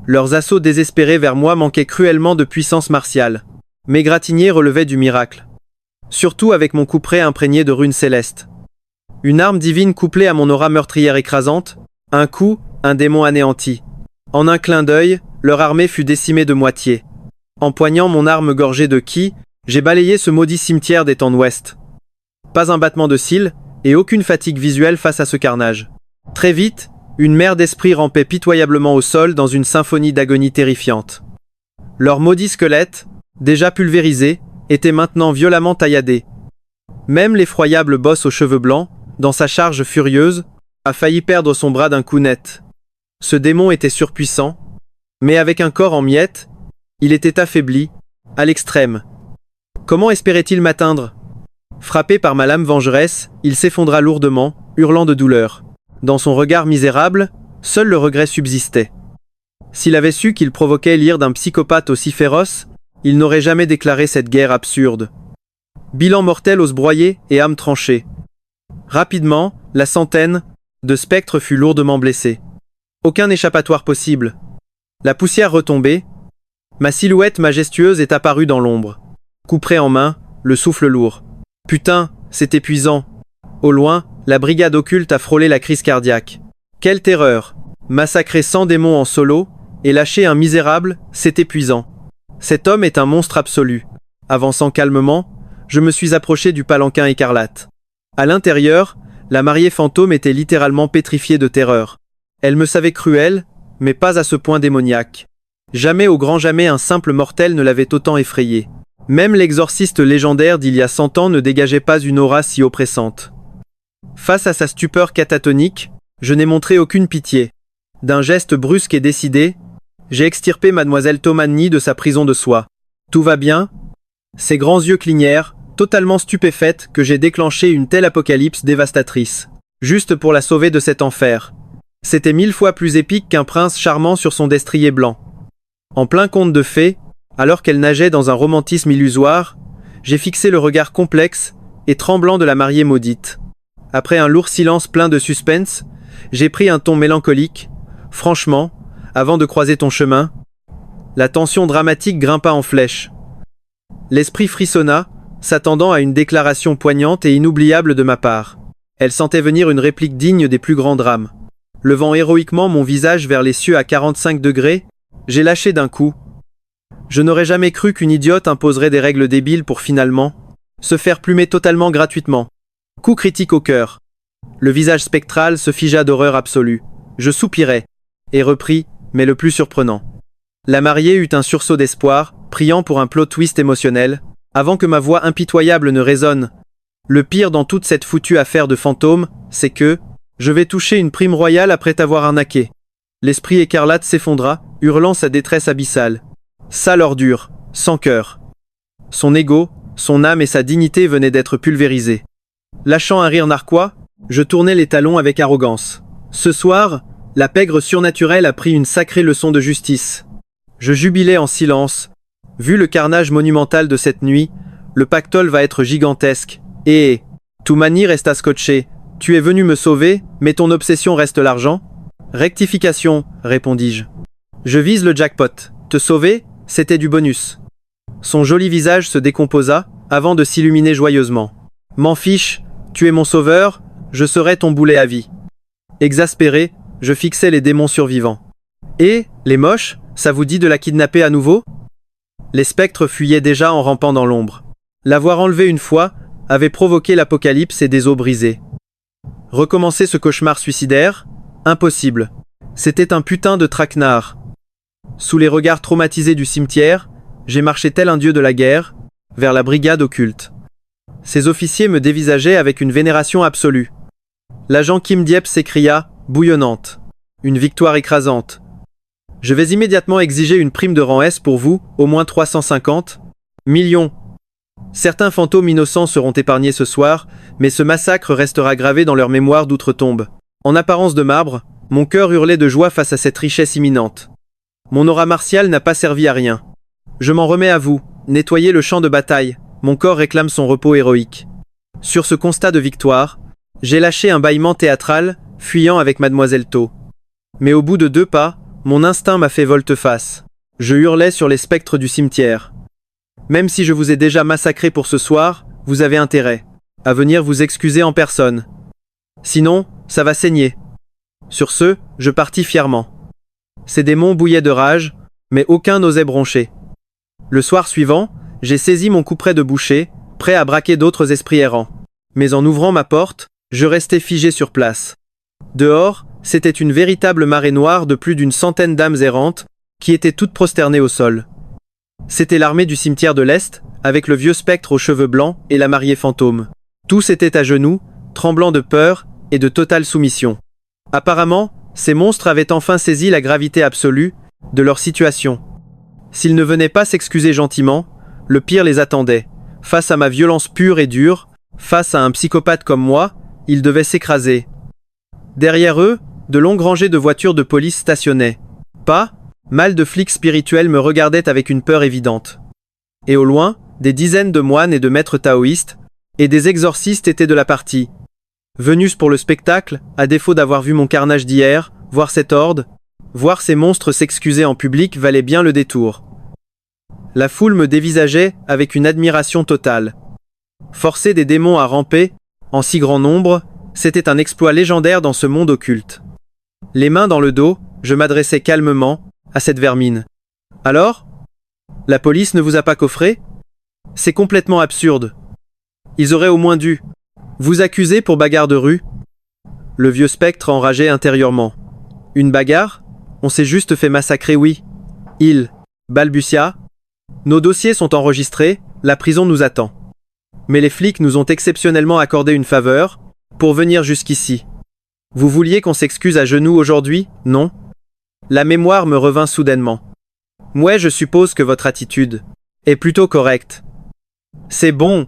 Leurs assauts désespérés vers moi manquaient cruellement de puissance martiale. Mes gratignés relevaient du miracle. Surtout avec mon couperet imprégné de runes célestes. Une arme divine couplée à mon aura meurtrière écrasante, un coup, un démon anéanti. En un clin d'œil, leur armée fut décimée de moitié. Empoignant mon arme gorgée de ki, j'ai balayé ce maudit cimetière des temps d'ouest. Pas un battement de cils, et aucune fatigue visuelle face à ce carnage. Très vite, une mer d'esprits rampait pitoyablement au sol dans une symphonie d'agonie terrifiante. Leurs maudits squelettes, déjà pulvérisés, étaient maintenant violemment tailladés. Même l'effroyable boss aux cheveux blancs, dans sa charge furieuse, a failli perdre son bras d'un coup net. Ce démon était surpuissant, mais avec un corps en miettes, il était affaibli, à l'extrême. Comment espérait-il m'atteindre ? Frappé par ma lame vengeresse, il s'effondra lourdement, hurlant de douleur. Dans son regard misérable, seul le regret subsistait. S'il avait su qu'il provoquait l'ire d'un psychopathe aussi féroce, il n'aurait jamais déclaré cette guerre absurde. Bilan mortel os broyés et âme tranchée. Rapidement, la centaine de spectres fut lourdement blessée. Aucun échappatoire possible. La poussière retombée, ma silhouette majestueuse est apparue dans l'ombre. Couperet en main, le souffle lourd. Putain, c'est épuisant. Au loin, la brigade occulte a frôlé la crise cardiaque. Quelle terreur! Massacrer 100 démons en solo et lâcher un misérable, c'est épuisant. Cet homme est un monstre absolu. Avançant calmement, je me suis approché du palanquin écarlate. À l'intérieur, la mariée fantôme était littéralement pétrifiée de terreur. Elle me savait cruelle, mais pas à ce point démoniaque. Jamais au grand jamais un simple mortel ne l'avait autant effrayée. Même l'exorciste légendaire d'il y a 100 ans ne dégageait pas une aura si oppressante. Face à sa stupeur catatonique, je n'ai montré aucune pitié. D'un geste brusque et décidé, j'ai extirpé mademoiselle Tomanny de sa prison de soie. Tout va bien ? Ses grands yeux clignèrent, totalement stupéfaite que j'ai déclenché une telle apocalypse dévastatrice. Juste pour la sauver de cet enfer. C'était 1000 fois plus épique qu'un prince charmant sur son destrier blanc. En plein conte de fées, alors qu'elle nageait dans un romantisme illusoire, j'ai fixé le regard complexe et tremblant de la mariée maudite. Après un lourd silence plein de suspense, j'ai pris un ton mélancolique. Franchement, avant de croiser ton chemin, la tension dramatique grimpa en flèche. L'esprit frissonna, s'attendant à une déclaration poignante et inoubliable de ma part. Elle sentait venir une réplique digne des plus grands drames. Levant héroïquement mon visage vers les cieux à 45 degrés, j'ai lâché d'un coup. Je n'aurais jamais cru qu'une idiote imposerait des règles débiles pour finalement se faire plumer totalement gratuitement. Coup critique au cœur. Le visage spectral se figea d'horreur absolue. Je soupirai et repris, mais le plus surprenant. La mariée eut un sursaut d'espoir, priant pour un plot twist émotionnel, avant que ma voix impitoyable ne résonne. Le pire dans toute cette foutue affaire de fantôme, c'est que je vais toucher une prime royale après t'avoir arnaqué. L'esprit écarlate s'effondra, hurlant sa détresse abyssale. Sale ordure, sans cœur. Son ego, son âme et sa dignité venaient d'être pulvérisés. Lâchant un rire narquois, je tournai les talons avec arrogance. Ce soir, la pègre surnaturelle a pris une sacrée leçon de justice. Je jubilais en silence. Vu le carnage monumental de cette nuit, le pactole va être gigantesque. Et Toumani resta scotché. Tu es venu me sauver, mais ton obsession reste l'argent ? Rectification, répondis-je. Je vise le jackpot. Te sauver, c'était du bonus. Son joli visage se décomposa, avant de s'illuminer joyeusement. M'en fiche, tu es mon sauveur, je serai ton boulet à vie. Exaspéré, je fixais les démons survivants. Et, les moches, ça vous dit de la kidnapper à nouveau ? Les spectres fuyaient déjà en rampant dans l'ombre. L'avoir enlevé une fois avait provoqué l'apocalypse et des os brisés. Recommencer ce cauchemar suicidaire ? Impossible. C'était un putain de traquenard. Sous les regards traumatisés du cimetière, j'ai marché tel un dieu de la guerre, vers la brigade occulte. Ces officiers me dévisageaient avec une vénération absolue. L'agent Kim Diep s'écria, bouillonnante. Une victoire écrasante. Je vais immédiatement exiger une prime de rang S pour vous, au moins 350 millions. Certains fantômes innocents seront épargnés ce soir, mais ce massacre restera gravé dans leur mémoire d'outre-tombe. En apparence de marbre, mon cœur hurlait de joie face à cette richesse imminente. Mon aura martiale n'a pas servi à rien. Je m'en remets à vous, nettoyez le champ de bataille, mon corps réclame son repos héroïque. Sur ce constat de victoire, j'ai lâché un bâillement théâtral, fuyant avec mademoiselle To. Mais au bout de 2 pas, mon instinct m'a fait volte-face. Je hurlais sur les spectres du cimetière. Même si je vous ai déjà massacré pour ce soir, vous avez intérêt à venir vous excuser en personne. Sinon, ça va saigner. Sur ce, je partis fièrement. Ces démons bouillaient de rage, mais aucun n'osait broncher. Le soir suivant, j'ai saisi mon couperet de boucher, prêt à braquer d'autres esprits errants. Mais en ouvrant ma porte, je restais figé sur place. Dehors, c'était une véritable marée noire de plus d'une centaine d'âmes errantes, qui étaient toutes prosternées au sol. C'était l'armée du cimetière de l'Est, avec le vieux spectre aux cheveux blancs et la mariée fantôme. Tous étaient à genoux, tremblants de peur et de totale soumission. Apparemment, ces monstres avaient enfin saisi la gravité absolue de leur situation. S'ils ne venaient pas s'excuser gentiment, le pire les attendait. Face à ma violence pure et dure, face à un psychopathe comme moi, ils devaient s'écraser. Derrière eux, de longues rangées de voitures de police stationnaient. Mal de flics spirituels me regardaient avec une peur évidente. Et au loin, des dizaines de moines et de maîtres taoïstes, et des exorcistes étaient de la partie. Venus pour le spectacle, à défaut d'avoir vu mon carnage d'hier, voir cette horde, voir ces monstres s'excuser en public valait bien le détour. La foule me dévisageait avec une admiration totale. Forcer des démons à ramper, en si grand nombre, c'était un exploit légendaire dans ce monde occulte. Les mains dans le dos, je m'adressais calmement à cette vermine. Alors ? La police ne vous a pas coffré ? C'est complètement absurde. Ils auraient au moins dû vous accuser pour bagarre de rue. Le vieux spectre enrageait intérieurement. Une bagarre ? On s'est juste fait massacrer, oui. Il balbutia. Nos dossiers sont enregistrés, la prison nous attend. Mais les flics nous ont exceptionnellement accordé une faveur pour venir jusqu'ici. Vous vouliez qu'on s'excuse à genoux aujourd'hui, non ? La mémoire me revint soudainement. Moi, je suppose que votre attitude est plutôt correcte. C'est bon.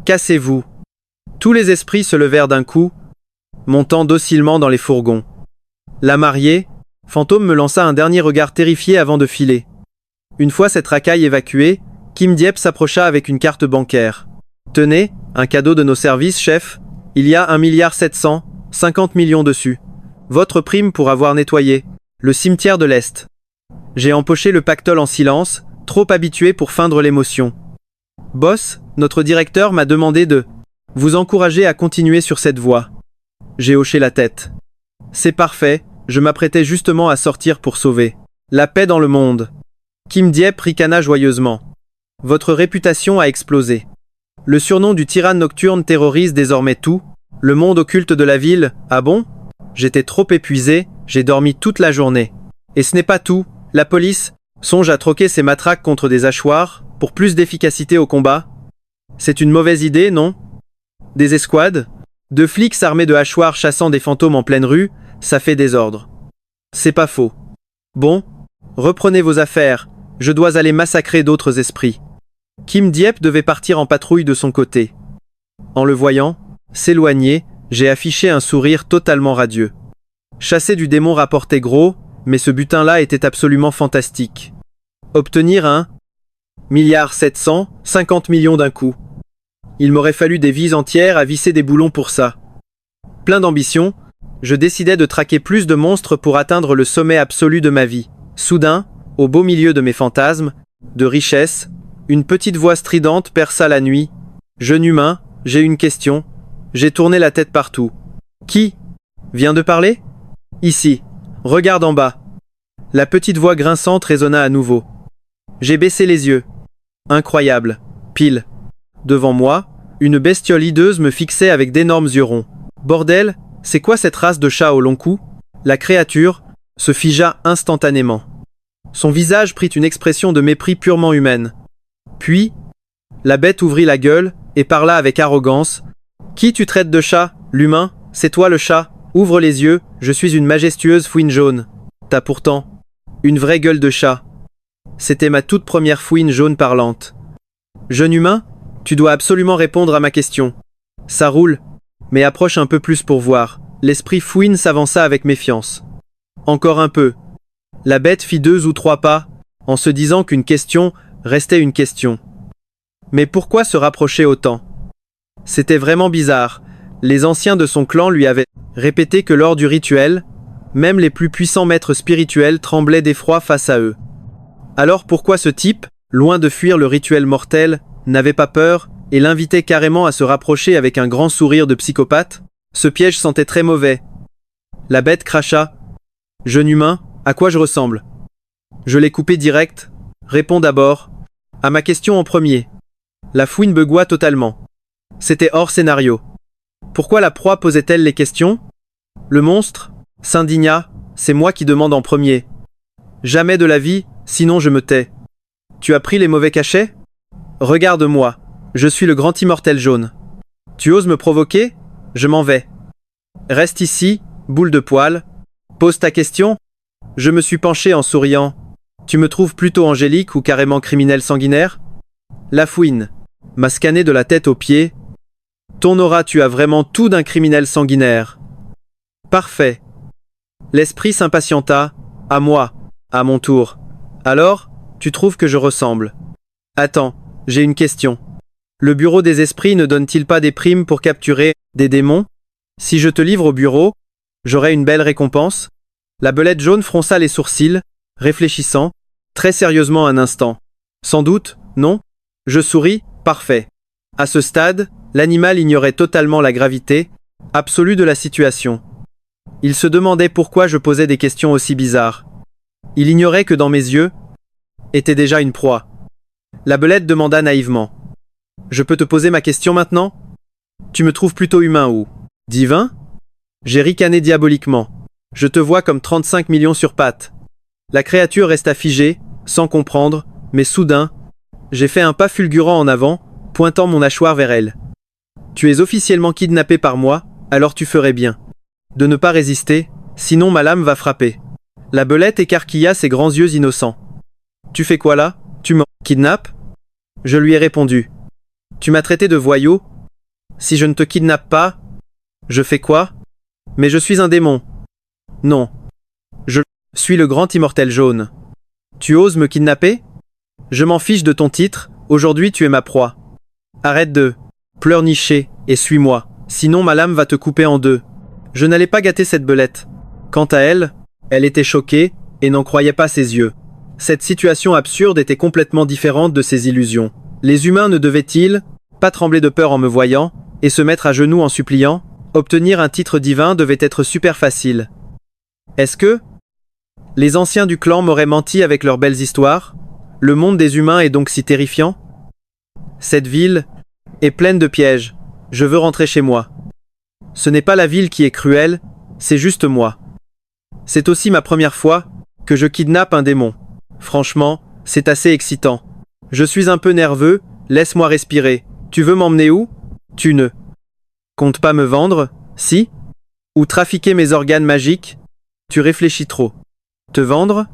Cassez-vous. Tous les esprits se levèrent d'un coup, montant docilement dans les fourgons. La mariée, Fantôme me lança un dernier regard terrifié avant de filer. Une fois cette racaille évacuée, Kim Diep s'approcha avec une carte bancaire. Tenez, un cadeau de nos services, chef. Il y a 1,750 milliard dessus. Votre prime pour avoir nettoyé le cimetière de l'Est. J'ai empoché le pactole en silence, trop habitué pour feindre l'émotion. Boss, notre directeur m'a demandé de vous encourager à continuer sur cette voie. J'ai hoché la tête. C'est parfait, je m'apprêtais justement à sortir pour sauver la paix dans le monde. Kim Diep ricana joyeusement. Votre réputation a explosé. Le surnom du tyranne nocturne terrorise désormais tout, le monde occulte de la ville. Ah bon ? J'étais trop épuisé, j'ai dormi toute la journée. Et ce n'est pas tout, la police songe à troquer ses matraques contre des hachoirs, pour plus d'efficacité au combat. C'est une mauvaise idée, non ? Des escouades ? 2 flics armés de hachoirs chassant des fantômes en pleine rue, ça fait désordre. C'est pas faux. Bon, reprenez vos affaires, je dois aller massacrer d'autres esprits. Kim Diep devait partir en patrouille de son côté. En le voyant s'éloigner, j'ai affiché un sourire totalement radieux. Chasser du démon rapportait gros, mais ce butin-là était absolument fantastique. Obtenir 1,750 milliard d'un coup. Il m'aurait fallu des vies entières à visser des boulons pour ça. Plein d'ambition, je décidais de traquer plus de monstres pour atteindre le sommet absolu de ma vie. Soudain, au beau milieu de mes fantasmes, de richesse, une petite voix stridente perça la nuit. Jeune humain, j'ai une question. J'ai tourné la tête partout. Qui vient de parler ? Ici. Regarde en bas. La petite voix grinçante résonna à nouveau. J'ai baissé les yeux. Incroyable. Pile. Devant moi, une bestiole hideuse me fixait avec d'énormes yeux ronds. Bordel, c'est quoi cette race de chat au long cou ? La créature se figea instantanément. Son visage prit une expression de mépris purement humaine. Puis, la bête ouvrit la gueule et parla avec arrogance. « Qui tu traites de chat ? L'humain ? C'est toi le chat ? Ouvre les yeux, je suis une majestueuse fouine jaune. T'as pourtant une vraie gueule de chat. » C'était ma toute première fouine jaune parlante. « Jeune humain, tu dois absolument répondre à ma question. » « Ça roule, mais approche un peu plus pour voir. » L'esprit fouine s'avança avec méfiance. « Encore un peu. » La bête fit 2 ou 3 pas, en se disant qu'une question restait une question. Mais pourquoi se rapprocher autant ? C'était vraiment bizarre. Les anciens de son clan lui avaient répété que lors du rituel, même les plus puissants maîtres spirituels tremblaient d'effroi face à eux. Alors pourquoi ce type, loin de fuir le rituel mortel, n'avait pas peur et l'invitait carrément à se rapprocher avec un grand sourire de psychopathe ? Ce piège sentait très mauvais. La bête cracha. Jeune humain, à quoi je ressemble? Je l'ai coupé direct. Réponds d'abord à ma question en premier. La fouine beugua totalement. C'était hors scénario. Pourquoi la proie posait-elle les questions? Le monstre s'indigna. C'est moi qui demande en premier. Jamais de la vie, sinon je me tais. Tu as pris les mauvais cachets? Regarde-moi. Je suis le grand immortel jaune. Tu oses me provoquer? Je m'en vais. Reste ici, boule de poil. Pose ta question. Je me suis penché en souriant. Tu me trouves plutôt angélique ou carrément criminel sanguinaire? La fouine m'a scanné de la tête aux pieds. Ton aura, tu as vraiment tout d'un criminel sanguinaire. Parfait. L'esprit s'impatienta. À moi, à mon tour. Alors, tu trouves que je ressemble? Attends, j'ai une question. Le bureau des esprits ne donne-t-il pas des primes pour capturer des démons? Si je te livre au bureau, j'aurai une belle récompense? La belette jaune fronça les sourcils, réfléchissant, très sérieusement un instant. Sans doute, non? Je souris, parfait. À ce stade, l'animal ignorait totalement la gravité absolue de la situation. Il se demandait pourquoi je posais des questions aussi bizarres. Il ignorait que dans mes yeux était déjà une proie. La belette demanda naïvement. Je peux te poser ma question maintenant? Tu me trouves plutôt humain ou divin? J'ai ricané diaboliquement. Je te vois comme 35 millions sur pattes. La créature resta figée, sans comprendre, mais soudain, j'ai fait un pas fulgurant en avant, pointant mon hachoir vers elle. Tu es officiellement kidnappé par moi, alors tu ferais bien de ne pas résister, sinon ma lame va frapper. La belette écarquilla ses grands yeux innocents. Tu fais quoi là? Tu me kidnappes? Je lui ai répondu. Tu m'as traité de voyou? Si je ne te kidnappe pas, je fais quoi? Mais je suis un démon. Non. Je suis le grand immortel jaune. Tu oses me kidnapper? Je m'en fiche de ton titre, aujourd'hui tu es ma proie. Arrête de pleurnicher et suis-moi, sinon ma lame va te couper en deux. Je n'allais pas gâter cette belette. Quant à elle, elle était choquée et n'en croyait pas ses yeux. Cette situation absurde était complètement différente de ses illusions. Les humains ne devaient-ils pas trembler de peur en me voyant et se mettre à genoux en suppliant? Obtenir un titre divin devait être super facile. Est-ce que les anciens du clan m'auraient menti avec leurs belles histoires? Le monde des humains est donc si terrifiant? Cette ville est pleine de pièges. Je veux rentrer chez moi. Ce n'est pas la ville qui est cruelle, c'est juste moi. C'est aussi ma première fois que je kidnappe un démon. Franchement, c'est assez excitant. Je suis un peu nerveux, laisse-moi respirer. Tu veux m'emmener où? Tu ne comptes pas me vendre, si? Ou trafiquer mes organes magiques? Tu réfléchis trop. Te vendre?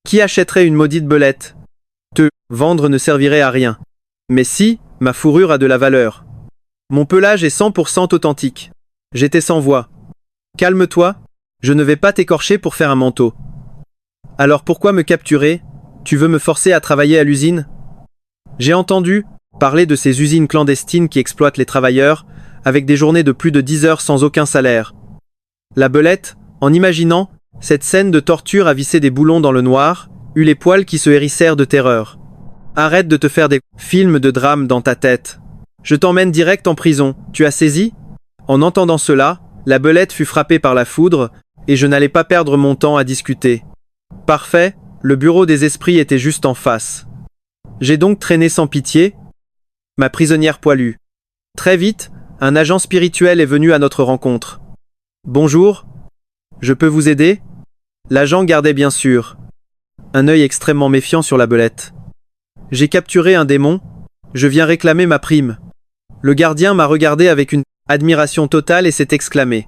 Qui achèterait une maudite belette? Te vendre ne servirait à rien. Mais si, ma fourrure a de la valeur. Mon pelage est 100% authentique. J'étais sans voix. Calme-toi, je ne vais pas t'écorcher pour faire un manteau. Alors pourquoi me capturer? Tu veux me forcer à travailler à l'usine? J'ai entendu parler de ces usines clandestines qui exploitent les travailleurs, avec des journées de plus de 10 heures sans aucun salaire. La belette, en imaginant cette scène de torture à visser des boulons dans le noir, eut les poils qui se hérissèrent de terreur. Arrête de te faire des films de drame dans ta tête. Je t'emmène direct en prison, tu as saisi? En entendant cela, la belette fut frappée par la foudre, et je n'allais pas perdre mon temps à discuter. Parfait, le bureau des esprits était juste en face. J'ai donc traîné sans pitié ma prisonnière poilue. Très vite, un agent spirituel est venu à notre rencontre. Bonjour, je peux vous aider? L'agent gardait bien sûr un œil extrêmement méfiant sur la belette. J'ai capturé un démon, je viens réclamer ma prime. Le gardien m'a regardé avec une admiration totale et s'est exclamé.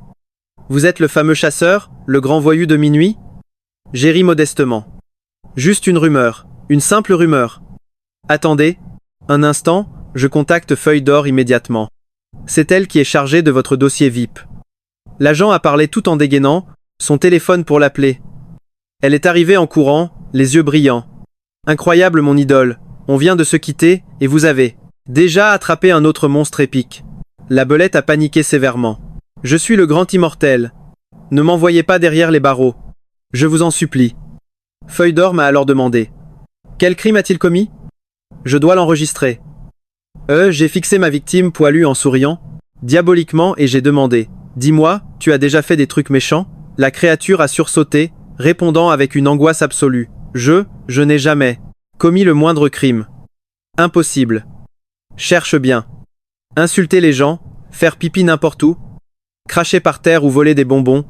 Vous êtes le fameux chasseur, le grand voyou de minuit? J'ai ri modestement. Juste une rumeur, une simple rumeur. Attendez, un instant, je contacte Feuille d'Or immédiatement. C'est elle qui est chargée de votre dossier VIP. L'agent a parlé tout en dégainant, son téléphone pour l'appeler. Elle est arrivée en courant, les yeux brillants. Incroyable mon idole, on vient de se quitter, et vous avez déjà attrapé un autre monstre épique. La belette a paniqué sévèrement. Je suis le grand immortel. Ne m'envoyez pas derrière les barreaux. Je vous en supplie. Feuille d'Or m'a alors demandé. Quel crime a-t-il commis? Je dois l'enregistrer. J'ai fixé ma victime poilue en souriant, diaboliquement, et j'ai demandé. Dis-moi, tu as déjà fait des trucs méchants? La créature a sursauté, répondant avec une angoisse absolue. Je n'ai jamais commis le moindre crime. Impossible. Cherche bien. Insulter les gens, faire pipi n'importe où, cracher par terre ou voler des bonbons,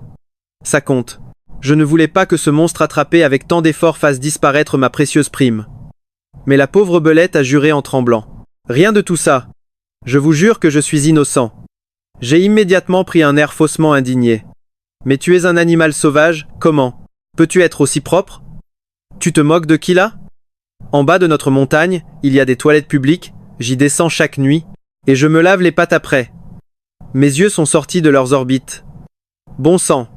ça compte. Je ne voulais pas que ce monstre attrapé avec tant d'efforts fasse disparaître ma précieuse prime. Mais la pauvre belette a juré en tremblant. Rien de tout ça. Je vous jure que je suis innocent. J'ai immédiatement pris un air faussement indigné. Mais tu es un animal sauvage, comment? Peux-tu être aussi propre? Tu te moques de qui là? En bas de notre montagne, il y a des toilettes publiques, j'y descends chaque nuit, et je me lave les pattes après. Mes yeux sont sortis de leurs orbites. Bon sang.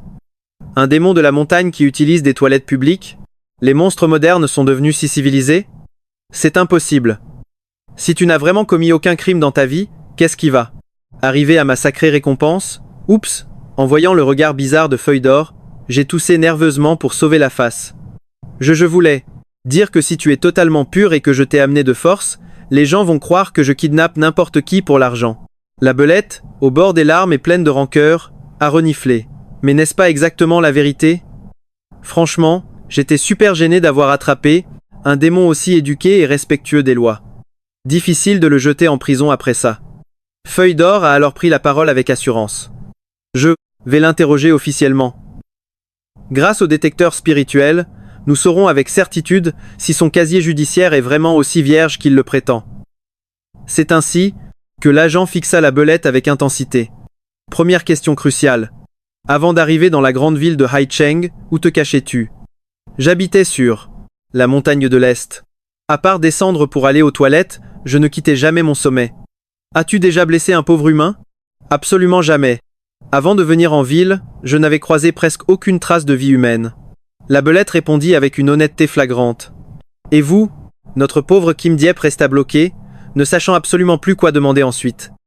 Un démon de la montagne qui utilise des toilettes publiques? Les monstres modernes sont devenus si civilisés? C'est impossible. Si tu n'as vraiment commis aucun crime dans ta vie, qu'est-ce qui va? Arriver à ma sacrée récompense? Oups! En voyant le regard bizarre de Feuille d'Or, j'ai toussé nerveusement pour sauver la face. Je voulais dire que si tu es totalement pur et que je t'ai amené de force, les gens vont croire que je kidnappe n'importe qui pour l'argent. La belette, au bord des larmes et pleine de rancœur, a reniflé. Mais n'est-ce pas exactement la vérité? Franchement, j'étais super gêné d'avoir attrapé un démon aussi éduqué et respectueux des lois. Difficile de le jeter en prison après ça. Feuille d'Or a alors pris la parole avec assurance. Je vais l'interroger officiellement. Grâce au détecteur spirituel, nous saurons avec certitude si son casier judiciaire est vraiment aussi vierge qu'il le prétend. C'est ainsi que l'agent fixa la belette avec intensité. Première question cruciale. Avant d'arriver dans la grande ville de Haicheng, où te cachais-tu? J'habitais sur la montagne de l'Est. À part descendre pour aller aux toilettes, je ne quittais jamais mon sommet. As-tu déjà blessé un pauvre humain? Absolument jamais. Avant de venir en ville, je n'avais croisé presque aucune trace de vie humaine. La belette répondit avec une honnêteté flagrante. Et vous? Notre pauvre Kim Diep resta bloqué, ne sachant absolument plus quoi demander ensuite.